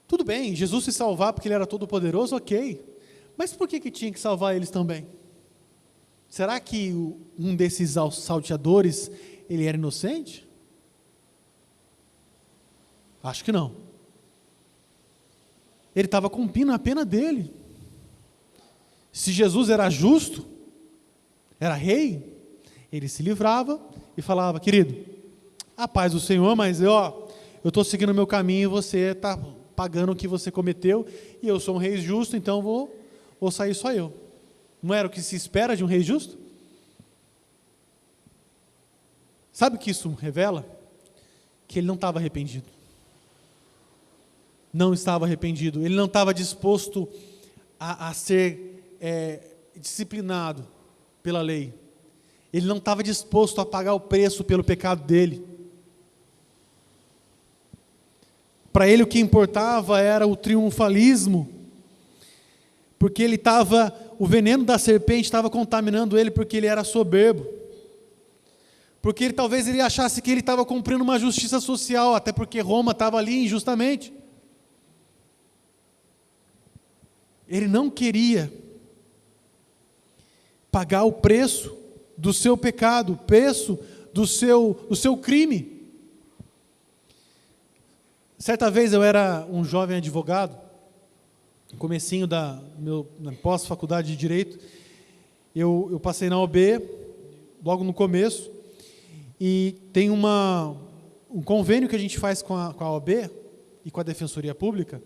Speaker 1: Tudo bem, Jesus se salvar porque Ele era todo poderoso, ok, mas por que tinha que salvar eles também? Será que um desses salteadores, ele era inocente? Acho que não. Ele estava cumprindo a pena dele. Se Jesus era justo, era rei, ele se livrava e falava: querido, a paz do Senhor, mas eu estou seguindo o meu caminho e você está pagando o que você cometeu, e eu sou um rei justo, então vou sair só eu. Não era o que se espera de um rei justo? Sabe o que isso revela? Que ele não estava arrependido. Não estava arrependido. Ele não estava disposto a ser disciplinado pela lei. Ele não estava disposto a pagar o preço pelo pecado dele. Para ele o que importava era o triunfalismo, porque o veneno da serpente estava contaminando ele, porque ele era soberbo. Porque talvez ele achasse que ele estava cumprindo uma justiça social, até porque Roma estava ali injustamente. Ele não queria pagar o preço do seu pecado, o preço do seu crime. Certa vez eu era um jovem advogado, no comecinho na pós-faculdade de Direito, eu passei na OAB, logo no começo, e tem um convênio que a gente faz com a OAB e com a Defensoria Pública,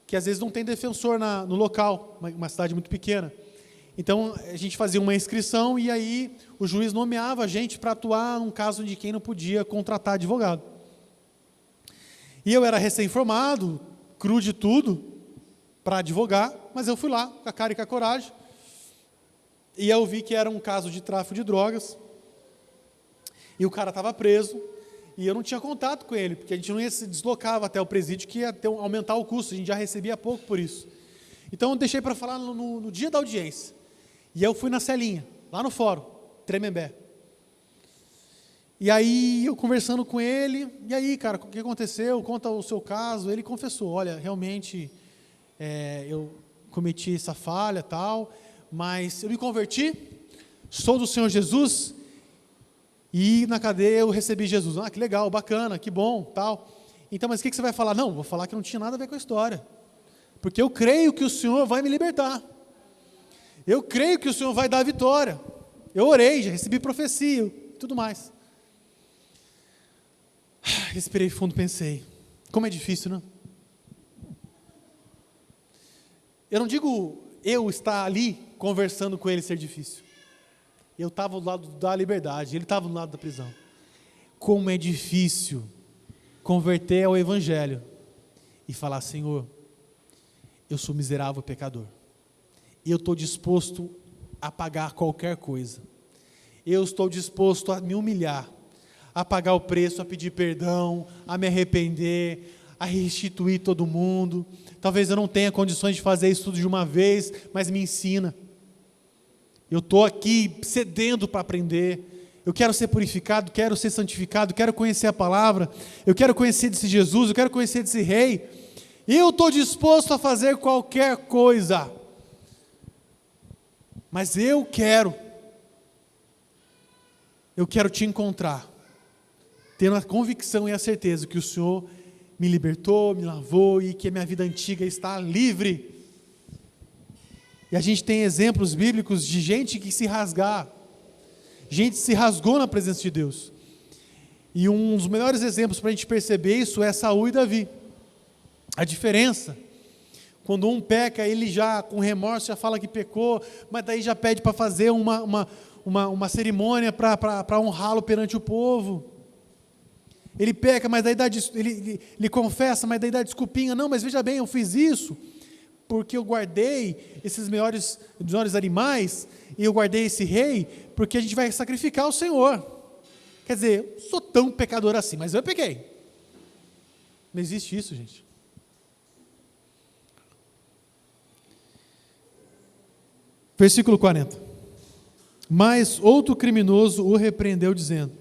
Speaker 1: que às vezes não tem defensor no local, uma cidade muito pequena. Então, a gente fazia uma inscrição e aí o juiz nomeava a gente para atuar num caso de quem não podia contratar advogado. E eu era recém-formado, cru de tudo, para advogar, mas eu fui lá, com a cara e com a coragem, e eu vi que era um caso de tráfico de drogas, e o cara estava preso, e eu não tinha contato com ele, porque a gente não se deslocava até o presídio, que ia aumentar o custo, a gente já recebia pouco por isso. Então eu deixei para falar no dia da audiência, e eu fui na celinha, lá no fórum, Tremembé. E aí, eu conversando com ele, e aí, cara, o que aconteceu? Conta o seu caso. Ele confessou: olha, realmente, eu cometi essa falha, tal, mas eu me converti, sou do Senhor Jesus, e na cadeia eu recebi Jesus. Ah, que legal, bacana, que bom, tal. Então, mas o que você vai falar? Não, vou falar que não tinha nada a ver com a história, porque eu creio que o Senhor vai me libertar. Eu creio que o Senhor vai dar a vitória. Eu orei, já recebi profecia, e tudo mais. Respirei fundo, pensei, como é difícil, não? Eu não digo eu estar ali conversando com ele ser difícil. Eu estava do lado da liberdade, ele estava do lado da prisão. Como é difícil converter ao Evangelho e falar: Senhor, eu sou miserável pecador, e eu estou disposto a pagar qualquer coisa. Eu estou disposto a me humilhar, a pagar o preço, a pedir perdão, a me arrepender, a restituir todo mundo. Talvez eu não tenha condições de fazer isso tudo de uma vez, mas me ensina. Eu estou aqui cedendo para aprender. Eu quero ser purificado, quero ser santificado, quero conhecer a palavra, eu quero conhecer desse Jesus, eu quero conhecer desse rei. Eu estou disposto a fazer qualquer coisa. Mas eu quero te encontrar, tendo a convicção e a certeza que o Senhor me libertou, me lavou e que a minha vida antiga está livre. E a gente tem exemplos bíblicos de gente que se rasgou na presença de Deus. E um dos melhores exemplos para a gente perceber isso é Saul e Davi. A diferença, quando um peca, ele já com remorso já fala que pecou, mas daí já pede para fazer uma cerimônia para honrá-lo perante o povo. Ele peca, mas daí ele confessa, mas daí dá desculpinha. Não, mas veja bem, eu fiz isso porque eu guardei esses melhores animais, e eu guardei esse rei, porque a gente vai sacrificar o Senhor. Quer dizer, eu sou tão pecador assim, mas eu pequei. Não existe isso, gente. Versículo 40. Mas outro criminoso o repreendeu, dizendo: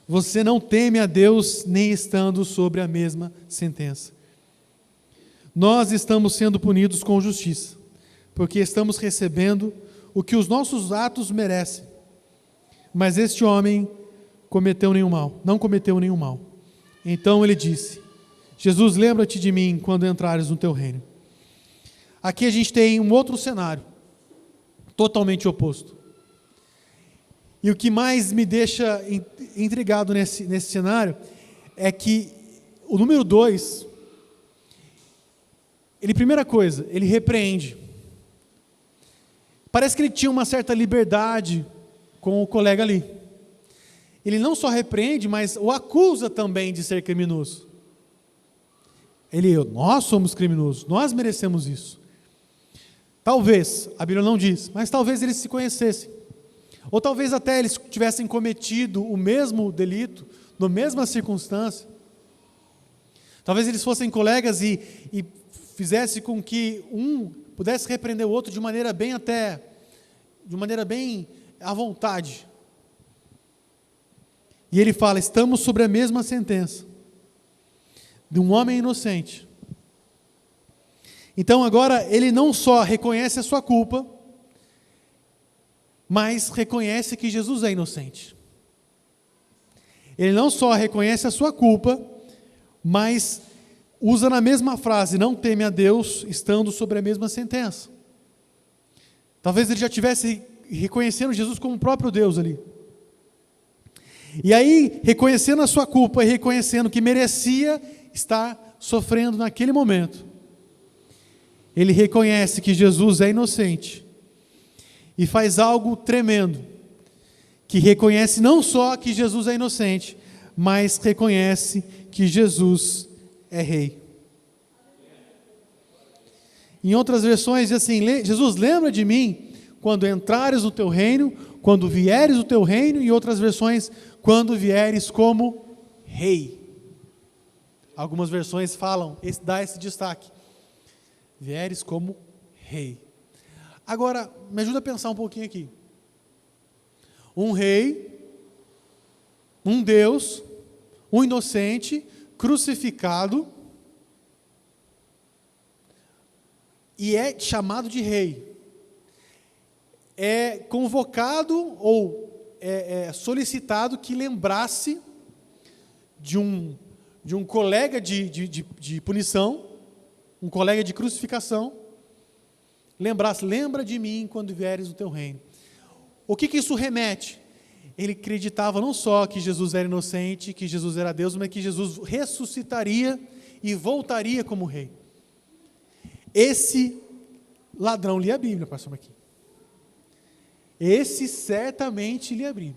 Speaker 1: você não teme a Deus, nem estando sobre a mesma sentença. Nós estamos sendo punidos com justiça, porque estamos recebendo o que os nossos atos merecem. Mas este homem não cometeu nenhum mal. Então ele disse: Jesus, lembra-te de mim quando entrares no teu reino. Aqui a gente tem um outro cenário, totalmente oposto. E o que mais me deixa intrigado nesse cenário é que o número 2, primeira coisa, ele repreende. Parece que ele tinha uma certa liberdade com o colega ali. Ele não só repreende, mas o acusa também de ser criminoso. Nós somos criminosos, nós merecemos isso. Talvez, a Bíblia não diz, mas talvez eles se conhecessem. Ou talvez até eles tivessem cometido o mesmo delito, na mesma circunstância. Talvez eles fossem colegas e fizesse com que um pudesse repreender o outro de maneira bem à vontade. E ele fala, estamos sobre a mesma sentença de um homem inocente. Então agora ele não só reconhece a sua culpa, mas reconhece que Jesus é inocente. Ele não só reconhece a sua culpa, mas usa na mesma frase, não teme a Deus, estando sobre a mesma sentença. Talvez ele já estivesse reconhecendo Jesus como o próprio Deus ali. E aí, reconhecendo a sua culpa e reconhecendo que merecia estar sofrendo naquele momento, ele reconhece que Jesus é inocente e faz algo tremendo, que reconhece não só que Jesus é inocente, mas reconhece que Jesus é rei. Em outras versões diz assim, Jesus, lembra de mim quando entrares no teu reino, quando vieres no teu reino, e outras versões, quando vieres como rei. Algumas versões falam, dá esse destaque, vieres como rei. Agora, me ajuda a pensar um pouquinho aqui. Um rei, um Deus, um inocente, crucificado, e é chamado de rei. É convocado ou solicitado que lembrasse de um colega de punição, um colega de crucificação, lembra de mim quando vieres no teu reino. O que isso remete? Ele acreditava não só que Jesus era inocente, que Jesus era Deus, mas que Jesus ressuscitaria e voltaria como rei. Esse ladrão lia a Bíblia, pastor Marquinhos. Esse certamente lia a Bíblia.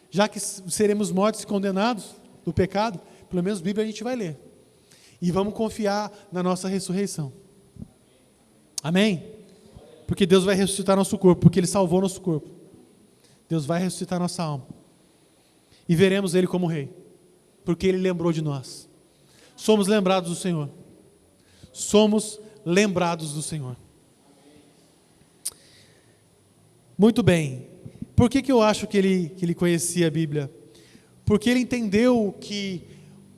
Speaker 1: Já que seremos mortos e condenados do pecado, pelo menos a Bíblia a gente vai ler. E vamos confiar na nossa ressurreição. Amém? Porque Deus vai ressuscitar nosso corpo, porque Ele salvou nosso corpo. Deus vai ressuscitar nossa alma. E veremos Ele como rei, porque Ele lembrou de nós. Somos lembrados do Senhor. Somos lembrados do Senhor. Muito bem. Por que eu acho que ele conhecia a Bíblia? Porque ele entendeu que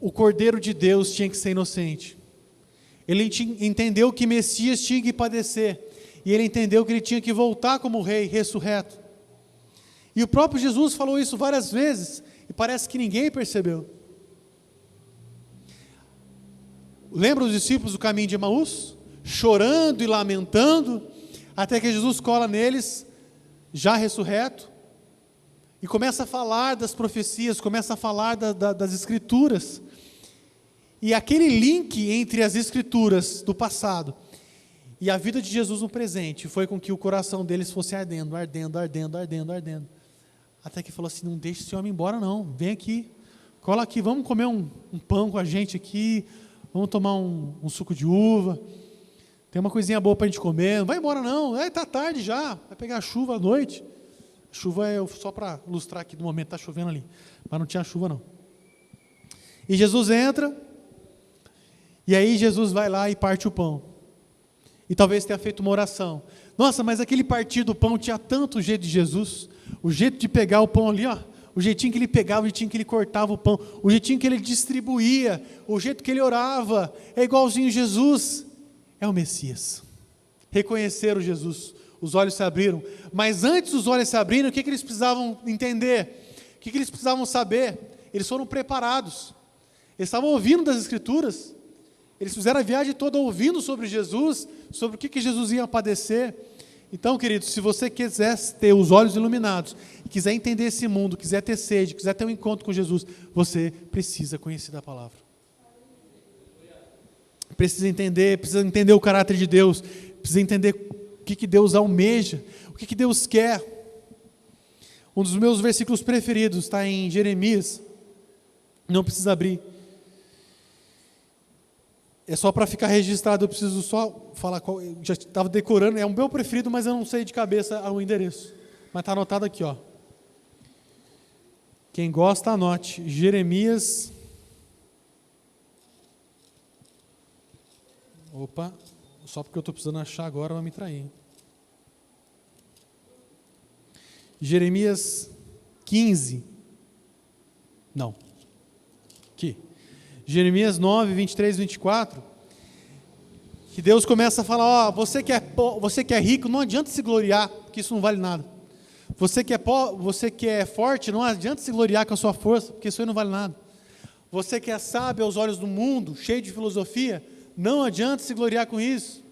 Speaker 1: o Cordeiro de Deus tinha que ser inocente. Ele entendeu que Messias tinha que padecer. E ele entendeu que ele tinha que voltar como rei, ressurreto. E o próprio Jesus falou isso várias vezes, e parece que ninguém percebeu. Lembra os discípulos do caminho de Emaús? Chorando e lamentando, até que Jesus cola neles, já ressurreto, e começa a falar das profecias, começa a falar das escrituras. E aquele link entre as escrituras do passado e a vida de Jesus no presente foi com que o coração deles fosse ardendo. Até que falou assim, não deixe esse homem embora não, vem aqui, cola aqui, vamos comer um pão com a gente aqui, vamos tomar um suco de uva, tem uma coisinha boa para a gente comer, não vai embora não, está tarde já, vai pegar chuva à noite. Chuva é só para ilustrar aqui, no momento está chovendo ali, mas não tinha chuva não. E Jesus entra, e aí Jesus vai lá e parte o pão. E talvez tenha feito uma oração. Nossa, mas aquele partir do pão tinha tanto jeito de Jesus, o jeito de pegar o pão ali, ó, o jeitinho que ele pegava, o jeitinho que ele cortava o pão, o jeitinho que ele distribuía, o jeito que ele orava, é igualzinho Jesus. É o Messias. Reconheceram Jesus, os olhos se abriram, mas antes dos olhos se abrirem, o que eles precisavam entender? O que eles precisavam saber? Eles foram preparados, eles estavam ouvindo das Escrituras, Eles fizeram a viagem toda ouvindo sobre Jesus, sobre o que Jesus ia padecer. Então, queridos, se você quiser ter os olhos iluminados, quiser entender esse mundo, quiser ter sede, quiser ter um encontro com Jesus, você precisa conhecer da palavra. Precisa entender o caráter de Deus, precisa entender o que Deus almeja, o que Deus quer. Um dos meus versículos preferidos está em Jeremias, não precisa abrir. É só para ficar registrado, eu preciso só falar qual, eu já estava decorando, é o meu preferido, mas eu não sei de cabeça o endereço. Mas está anotado aqui, ó. Quem gosta, anote. Jeremias. Opa, só porque eu estou precisando achar agora vai me trair. Jeremias 15. Não. Aqui. Jeremias 9, 23 e 24, que Deus começa a falar, você que é rico, não adianta se gloriar, porque isso não vale nada. Você que é forte, não adianta se gloriar com a sua força, porque isso aí não vale nada. Você que é sábio aos olhos do mundo, cheio de filosofia, não adianta se gloriar com isso.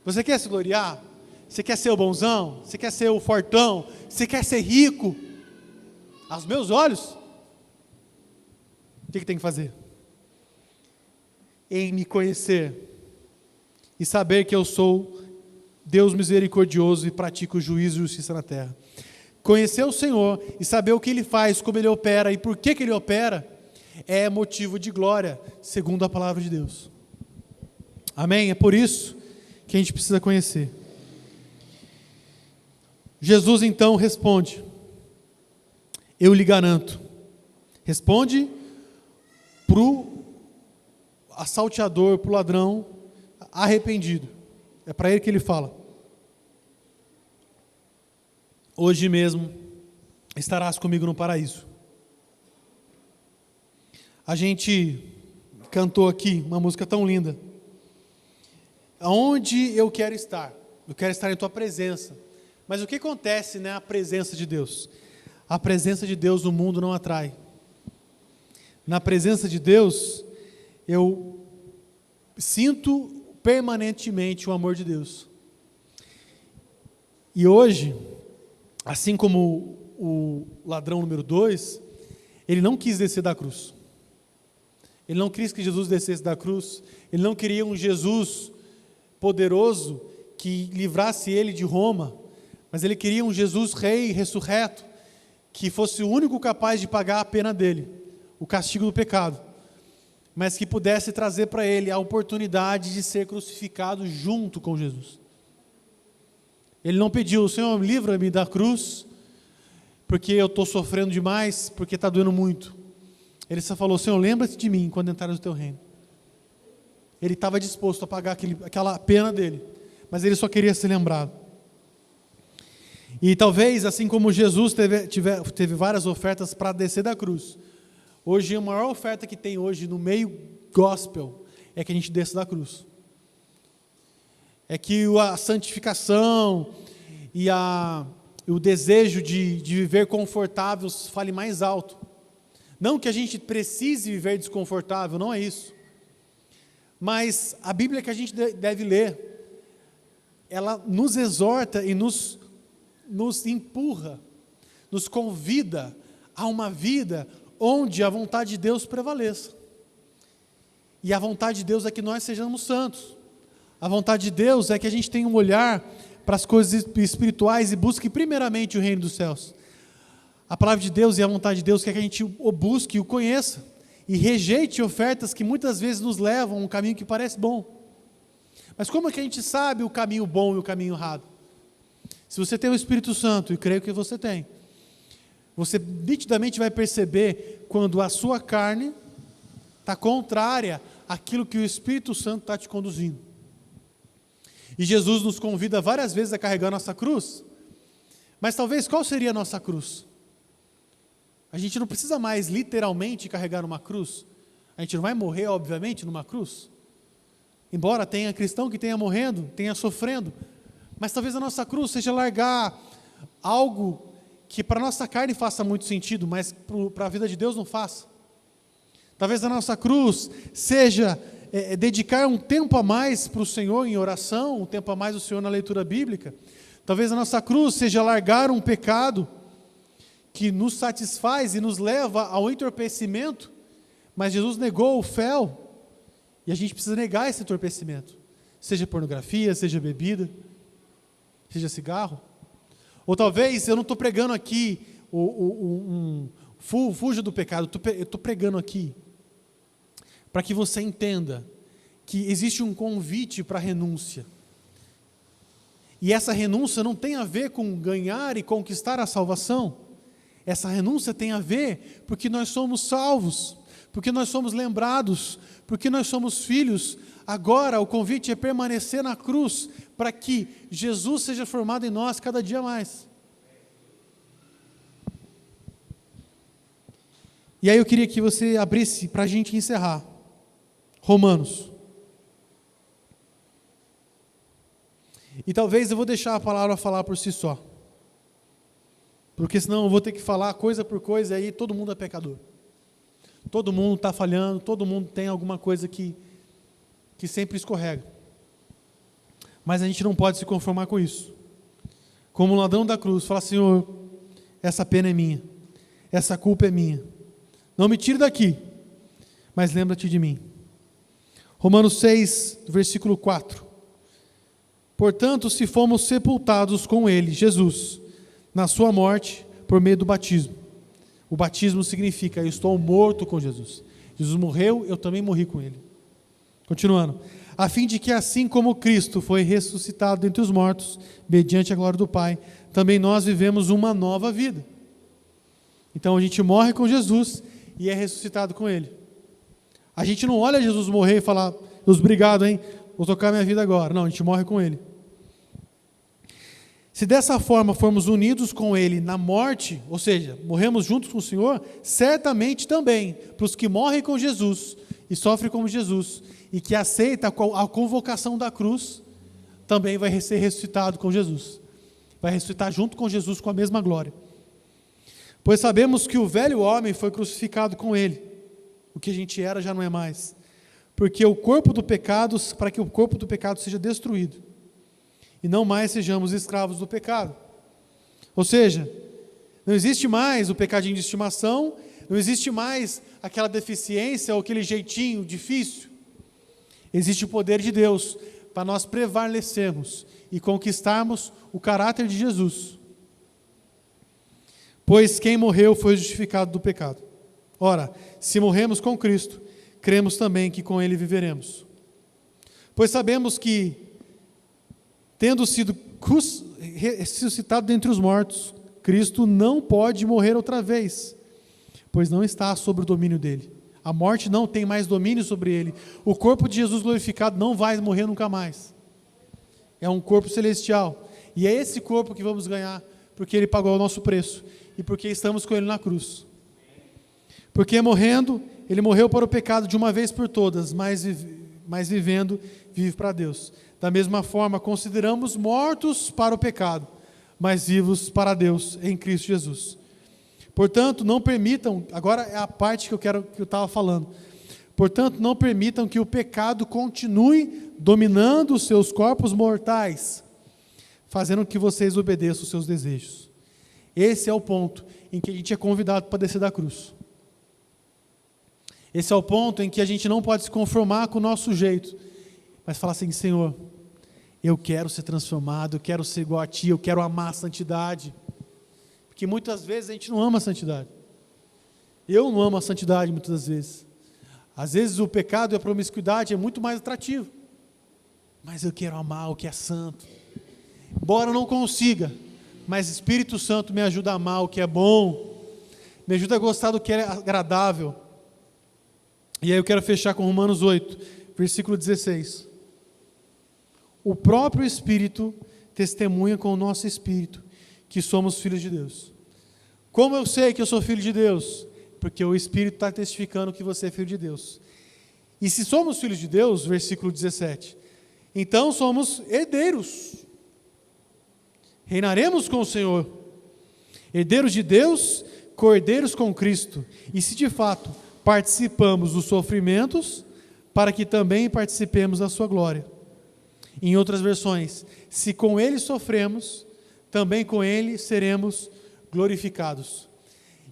Speaker 1: Você quer se gloriar? Você quer ser o bonzão? Você quer ser o fortão? Você quer ser rico? Aos meus olhos, o que tem que fazer? Em me conhecer e saber que eu sou Deus misericordioso e pratico juízo e justiça na terra. Conhecer o Senhor e saber o que Ele faz, como Ele opera e por que Ele opera, é motivo de glória, segundo a palavra de Deus. Amém? É por isso que a gente precisa conhecer. Jesus então responde, eu lhe garanto, responde para o assalteador, para o ladrão arrependido. É para ele que ele fala. Hoje mesmo estarás comigo no paraíso. A gente cantou aqui uma música tão linda. Aonde eu quero estar? Eu quero estar em tua presença. Mas o que acontece, né? A presença de Deus. A presença de Deus no mundo não atrai. Na presença de Deus, eu sinto permanentemente o amor de Deus. E hoje, assim como o ladrão número 2, ele não quis descer da cruz. Ele não quis que Jesus descesse da cruz. Ele não queria um Jesus poderoso que livrasse ele de Roma, mas ele queria um Jesus rei ressurreto, que fosse o único capaz de pagar a pena dele, o castigo do pecado, mas que pudesse trazer para ele a oportunidade de ser crucificado junto com Jesus. Ele não pediu, Senhor, livra-me da cruz, porque eu estou sofrendo demais, porque está doendo muito. Ele só falou, Senhor, lembra-te de mim quando entrares no teu reino. Ele estava disposto a pagar aquela pena dele, mas ele só queria ser lembrado. E talvez, assim como Jesus teve várias ofertas para descer da cruz, hoje a maior oferta que tem hoje no meio gospel é que a gente desça da cruz. É que a santificação e o desejo de viver confortáveis fale mais alto. Não que a gente precise viver desconfortável, não é isso. Mas a Bíblia que a gente deve ler, ela nos exorta e nos empurra, nos convida a uma vida onde a vontade de Deus prevaleça. E a vontade de Deus é que nós sejamos santos. A vontade de Deus é que a gente tenha um olhar para as coisas espirituais e busque primeiramente o reino dos céus. A palavra de Deus e a vontade de Deus quer que a gente o busque e o conheça. E rejeite ofertas que muitas vezes nos levam a um caminho que parece bom. Mas como é que a gente sabe o caminho bom e o caminho errado? Se você tem o Espírito Santo, e creio que você tem, você nitidamente vai perceber quando a sua carne está contrária àquilo que o Espírito Santo está te conduzindo. E Jesus nos convida várias vezes a carregar a nossa cruz, mas talvez qual seria a nossa cruz? A gente não precisa mais literalmente carregar uma cruz. A gente não vai morrer, obviamente, numa cruz. Embora tenha cristão que tenha morrendo, tenha sofrendo, mas talvez a nossa cruz seja largar algo que para a nossa carne faça muito sentido, mas para a vida de Deus não faça. Talvez a nossa cruz seja dedicar um tempo a mais para o Senhor em oração, um tempo a mais ao Senhor na leitura bíblica. Talvez a nossa cruz seja largar um pecado que nos satisfaz e nos leva ao entorpecimento, mas Jesus negou o fel, e a gente precisa negar esse entorpecimento, seja pornografia, seja bebida, seja cigarro. Ou talvez eu não estou pregando aqui fuja do pecado, eu estou pregando aqui para que você entenda que existe um convite para a renúncia. E essa renúncia não tem a ver com ganhar e conquistar a salvação. Essa renúncia tem a ver porque nós somos salvos, porque nós somos lembrados, porque nós somos filhos. Agora o convite é permanecer na cruz para que Jesus seja formado em nós cada dia mais. E aí eu queria que você abrisse para a gente encerrar. Romanos. E talvez eu vou deixar a palavra falar por si só. Porque senão eu vou ter que falar coisa por coisa e aí todo mundo é pecador. Todo mundo está falhando, todo mundo tem alguma coisa que sempre escorrega. Mas a gente não pode se conformar com isso. Como o ladrão da cruz, fala: Senhor, essa pena é minha, essa culpa é minha. Não me tire daqui, mas lembra-te de mim. Romanos 6, versículo 4. Portanto, se fomos sepultados com Ele, Jesus, na sua morte, por meio do batismo. O batismo significa: eu estou morto com Jesus. Jesus morreu, eu também morri com Ele. Continuando. A fim de que assim como Cristo foi ressuscitado dentre os mortos, mediante a glória do Pai, também nós vivemos uma nova vida. Então a gente morre com Jesus e é ressuscitado com Ele. A gente não olha Jesus morrer e fala: Deus, obrigado, hein? Vou tocar minha vida agora. Não, a gente morre com Ele. Se dessa forma formos unidos com Ele na morte, ou seja, morremos juntos com o Senhor, certamente também, para os que morrem com Jesus e sofrem como Jesus, e que aceita a convocação da cruz, também vai ser ressuscitado com Jesus. Vai ressuscitar junto com Jesus com a mesma glória. Pois sabemos que o velho homem foi crucificado com Ele. O que a gente era já não é mais. Porque o corpo do pecado, para que o corpo do pecado seja destruído, e não mais sejamos escravos do pecado. Ou seja, não existe mais o pecadinho de estimação, não existe mais aquela deficiência ou aquele jeitinho difícil. Existe o poder de Deus para nós prevalecermos e conquistarmos o caráter de Jesus. Pois quem morreu foi justificado do pecado. Ora, se morremos com Cristo, cremos também que com Ele viveremos. Pois sabemos que, tendo sido ressuscitado dentre os mortos, Cristo não pode morrer outra vez, pois não está sob o domínio dele. A morte não tem mais domínio sobre ele. O corpo de Jesus glorificado não vai morrer nunca mais. É um corpo celestial. E é esse corpo que vamos ganhar, porque Ele pagou o nosso preço e porque estamos com Ele na cruz. Porque morrendo, Ele morreu para o pecado de uma vez por todas, mas vivendo, vive para Deus. Da mesma forma, consideramos mortos para o pecado, mas vivos para Deus em Cristo Jesus. Portanto, não permitam, agora é a parte que eu estava falando. Portanto, não permitam que o pecado continue dominando os seus corpos mortais, fazendo que vocês obedeçam os seus desejos. Esse é o ponto em que a gente é convidado para descer da cruz. Esse é o ponto em que a gente não pode se conformar com o nosso jeito, mas falar assim: Senhor, eu quero ser transformado, eu quero ser igual a Ti, eu quero amar a santidade. Porque muitas vezes a gente não ama a santidade. Eu não amo a santidade muitas das vezes. Às vezes o pecado e a promiscuidade é muito mais atrativo. Mas eu quero amar o que é santo. Embora eu não consiga, mas Espírito Santo me ajuda a amar o que é bom, me ajuda a gostar do que é agradável. E aí eu quero fechar com Romanos 8, versículo 16. O próprio Espírito testemunha com o nosso Espírito que somos filhos de Deus. Como eu sei que eu sou filho de Deus? Porque o Espírito está testificando que você é filho de Deus. E se somos filhos de Deus, versículo 17, então somos herdeiros. Reinaremos com o Senhor. Herdeiros de Deus, co-herdeiros com Cristo. E se de fato participamos dos sofrimentos, para que também participemos da sua glória. Em outras versões, se com ele sofremos, também com ele seremos glorificados.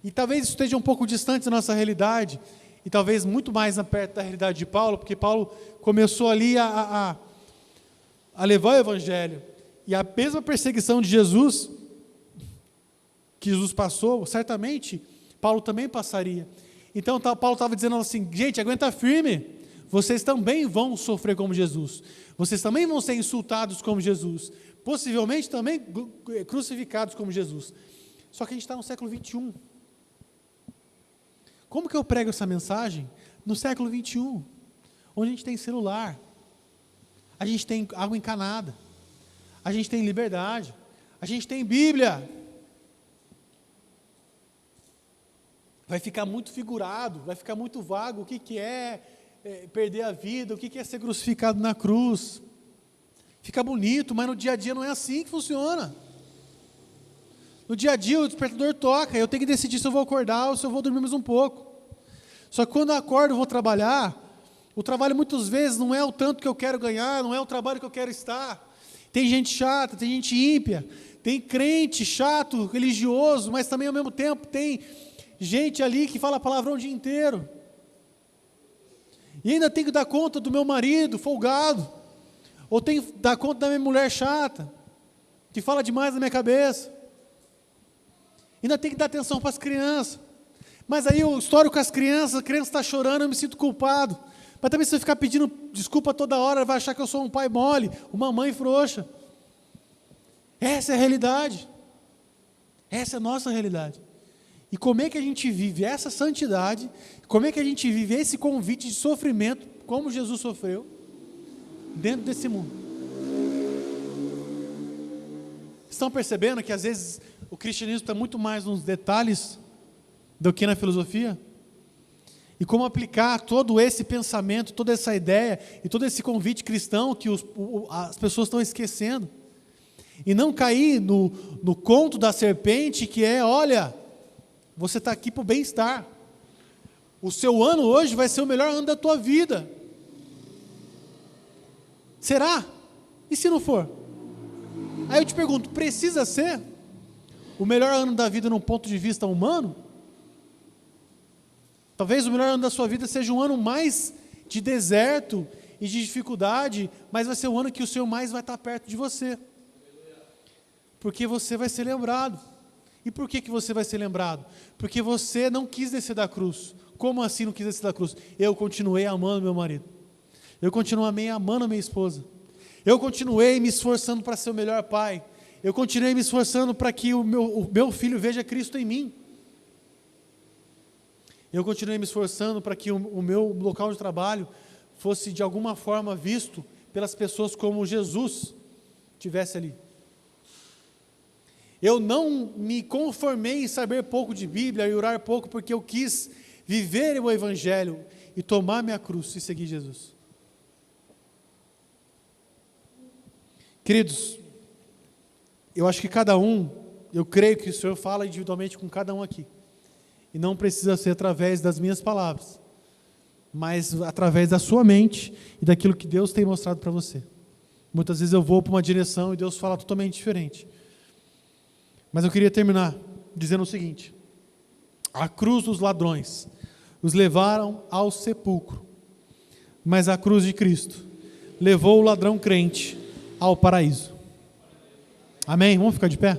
Speaker 1: E talvez isso esteja um pouco distante da nossa realidade, e talvez muito mais perto da realidade de Paulo, porque Paulo começou ali a levar o evangelho, e a mesma perseguição de Jesus, que Jesus passou, certamente Paulo também passaria. Então Paulo estava dizendo assim: gente, aguenta firme, vocês também vão sofrer como Jesus, vocês também vão ser insultados como Jesus, possivelmente também crucificados como Jesus. Só que a gente está no século 21. Como que eu prego essa mensagem no século 21, onde a gente tem celular, a gente tem água encanada, a gente tem liberdade, a gente tem Bíblia? Vai ficar muito figurado, vai ficar muito vago o que é perder a vida, o que é ser crucificado na cruz. Fica bonito, mas no dia a dia não é assim que funciona. No dia a dia o despertador toca, eu tenho que decidir se eu vou acordar ou se eu vou dormir mais um pouco. Só que quando eu acordo e vou trabalhar, o trabalho muitas vezes não é o tanto que eu quero ganhar, não é o trabalho que eu quero estar. Tem gente chata, tem gente ímpia, tem crente chato, religioso, mas também ao mesmo tempo tem gente ali que fala palavrão o dia inteiro. E ainda tenho que dar conta do meu marido folgado, ou tenho que dar conta da minha mulher chata, que fala demais na minha cabeça. Ainda tenho que dar atenção para as crianças. Mas aí eu estouro com as crianças, a criança está chorando, eu me sinto culpado. Mas também se eu ficar pedindo desculpa toda hora, vai achar que eu sou um pai mole, uma mãe frouxa. Essa é a realidade. Essa é a nossa realidade. E como é que a gente vive essa santidade, como é que a gente vive esse convite de sofrimento, como Jesus sofreu, dentro desse mundo? Estão percebendo que às vezes o cristianismo está muito mais nos detalhes do que na filosofia? E como aplicar todo esse pensamento, toda essa ideia e todo esse convite cristão que as pessoas estão esquecendo. E não cair no conto da serpente, que é: olha, você está aqui para o bem-estar. O seu ano hoje vai ser o melhor ano da tua vida. Será? E se não for? Aí eu te pergunto, precisa ser o melhor ano da vida num ponto de vista humano? Talvez o melhor ano da sua vida seja um ano mais de deserto e de dificuldade, mas vai ser o ano que o Senhor mais vai estar perto de você. Porque você vai ser lembrado. E por que você vai ser lembrado? Porque você não quis descer da cruz. Como assim não quis descer da cruz? Eu continuei amando meu marido. Eu continuei amando a minha esposa. Eu continuei me esforçando para ser o melhor pai. Eu continuei me esforçando para que o meu filho veja Cristo em mim. Eu continuei me esforçando para que o meu local de trabalho fosse de alguma forma visto pelas pessoas como Jesus estivesse ali. Eu não me conformei em saber pouco de Bíblia e orar pouco, porque eu quis viver o Evangelho e tomar minha cruz e seguir Jesus. Queridos, eu acho que eu creio que o Senhor fala individualmente com cada um aqui. E não precisa ser através das minhas palavras, mas através da sua mente e daquilo que Deus tem mostrado para você. Muitas vezes eu vou para uma direção e Deus fala totalmente diferente. Mas eu queria terminar dizendo o seguinte: a cruz dos ladrões os levaram ao sepulcro, mas a cruz de Cristo levou o ladrão crente ao paraíso. Amém? Vamos ficar de pé?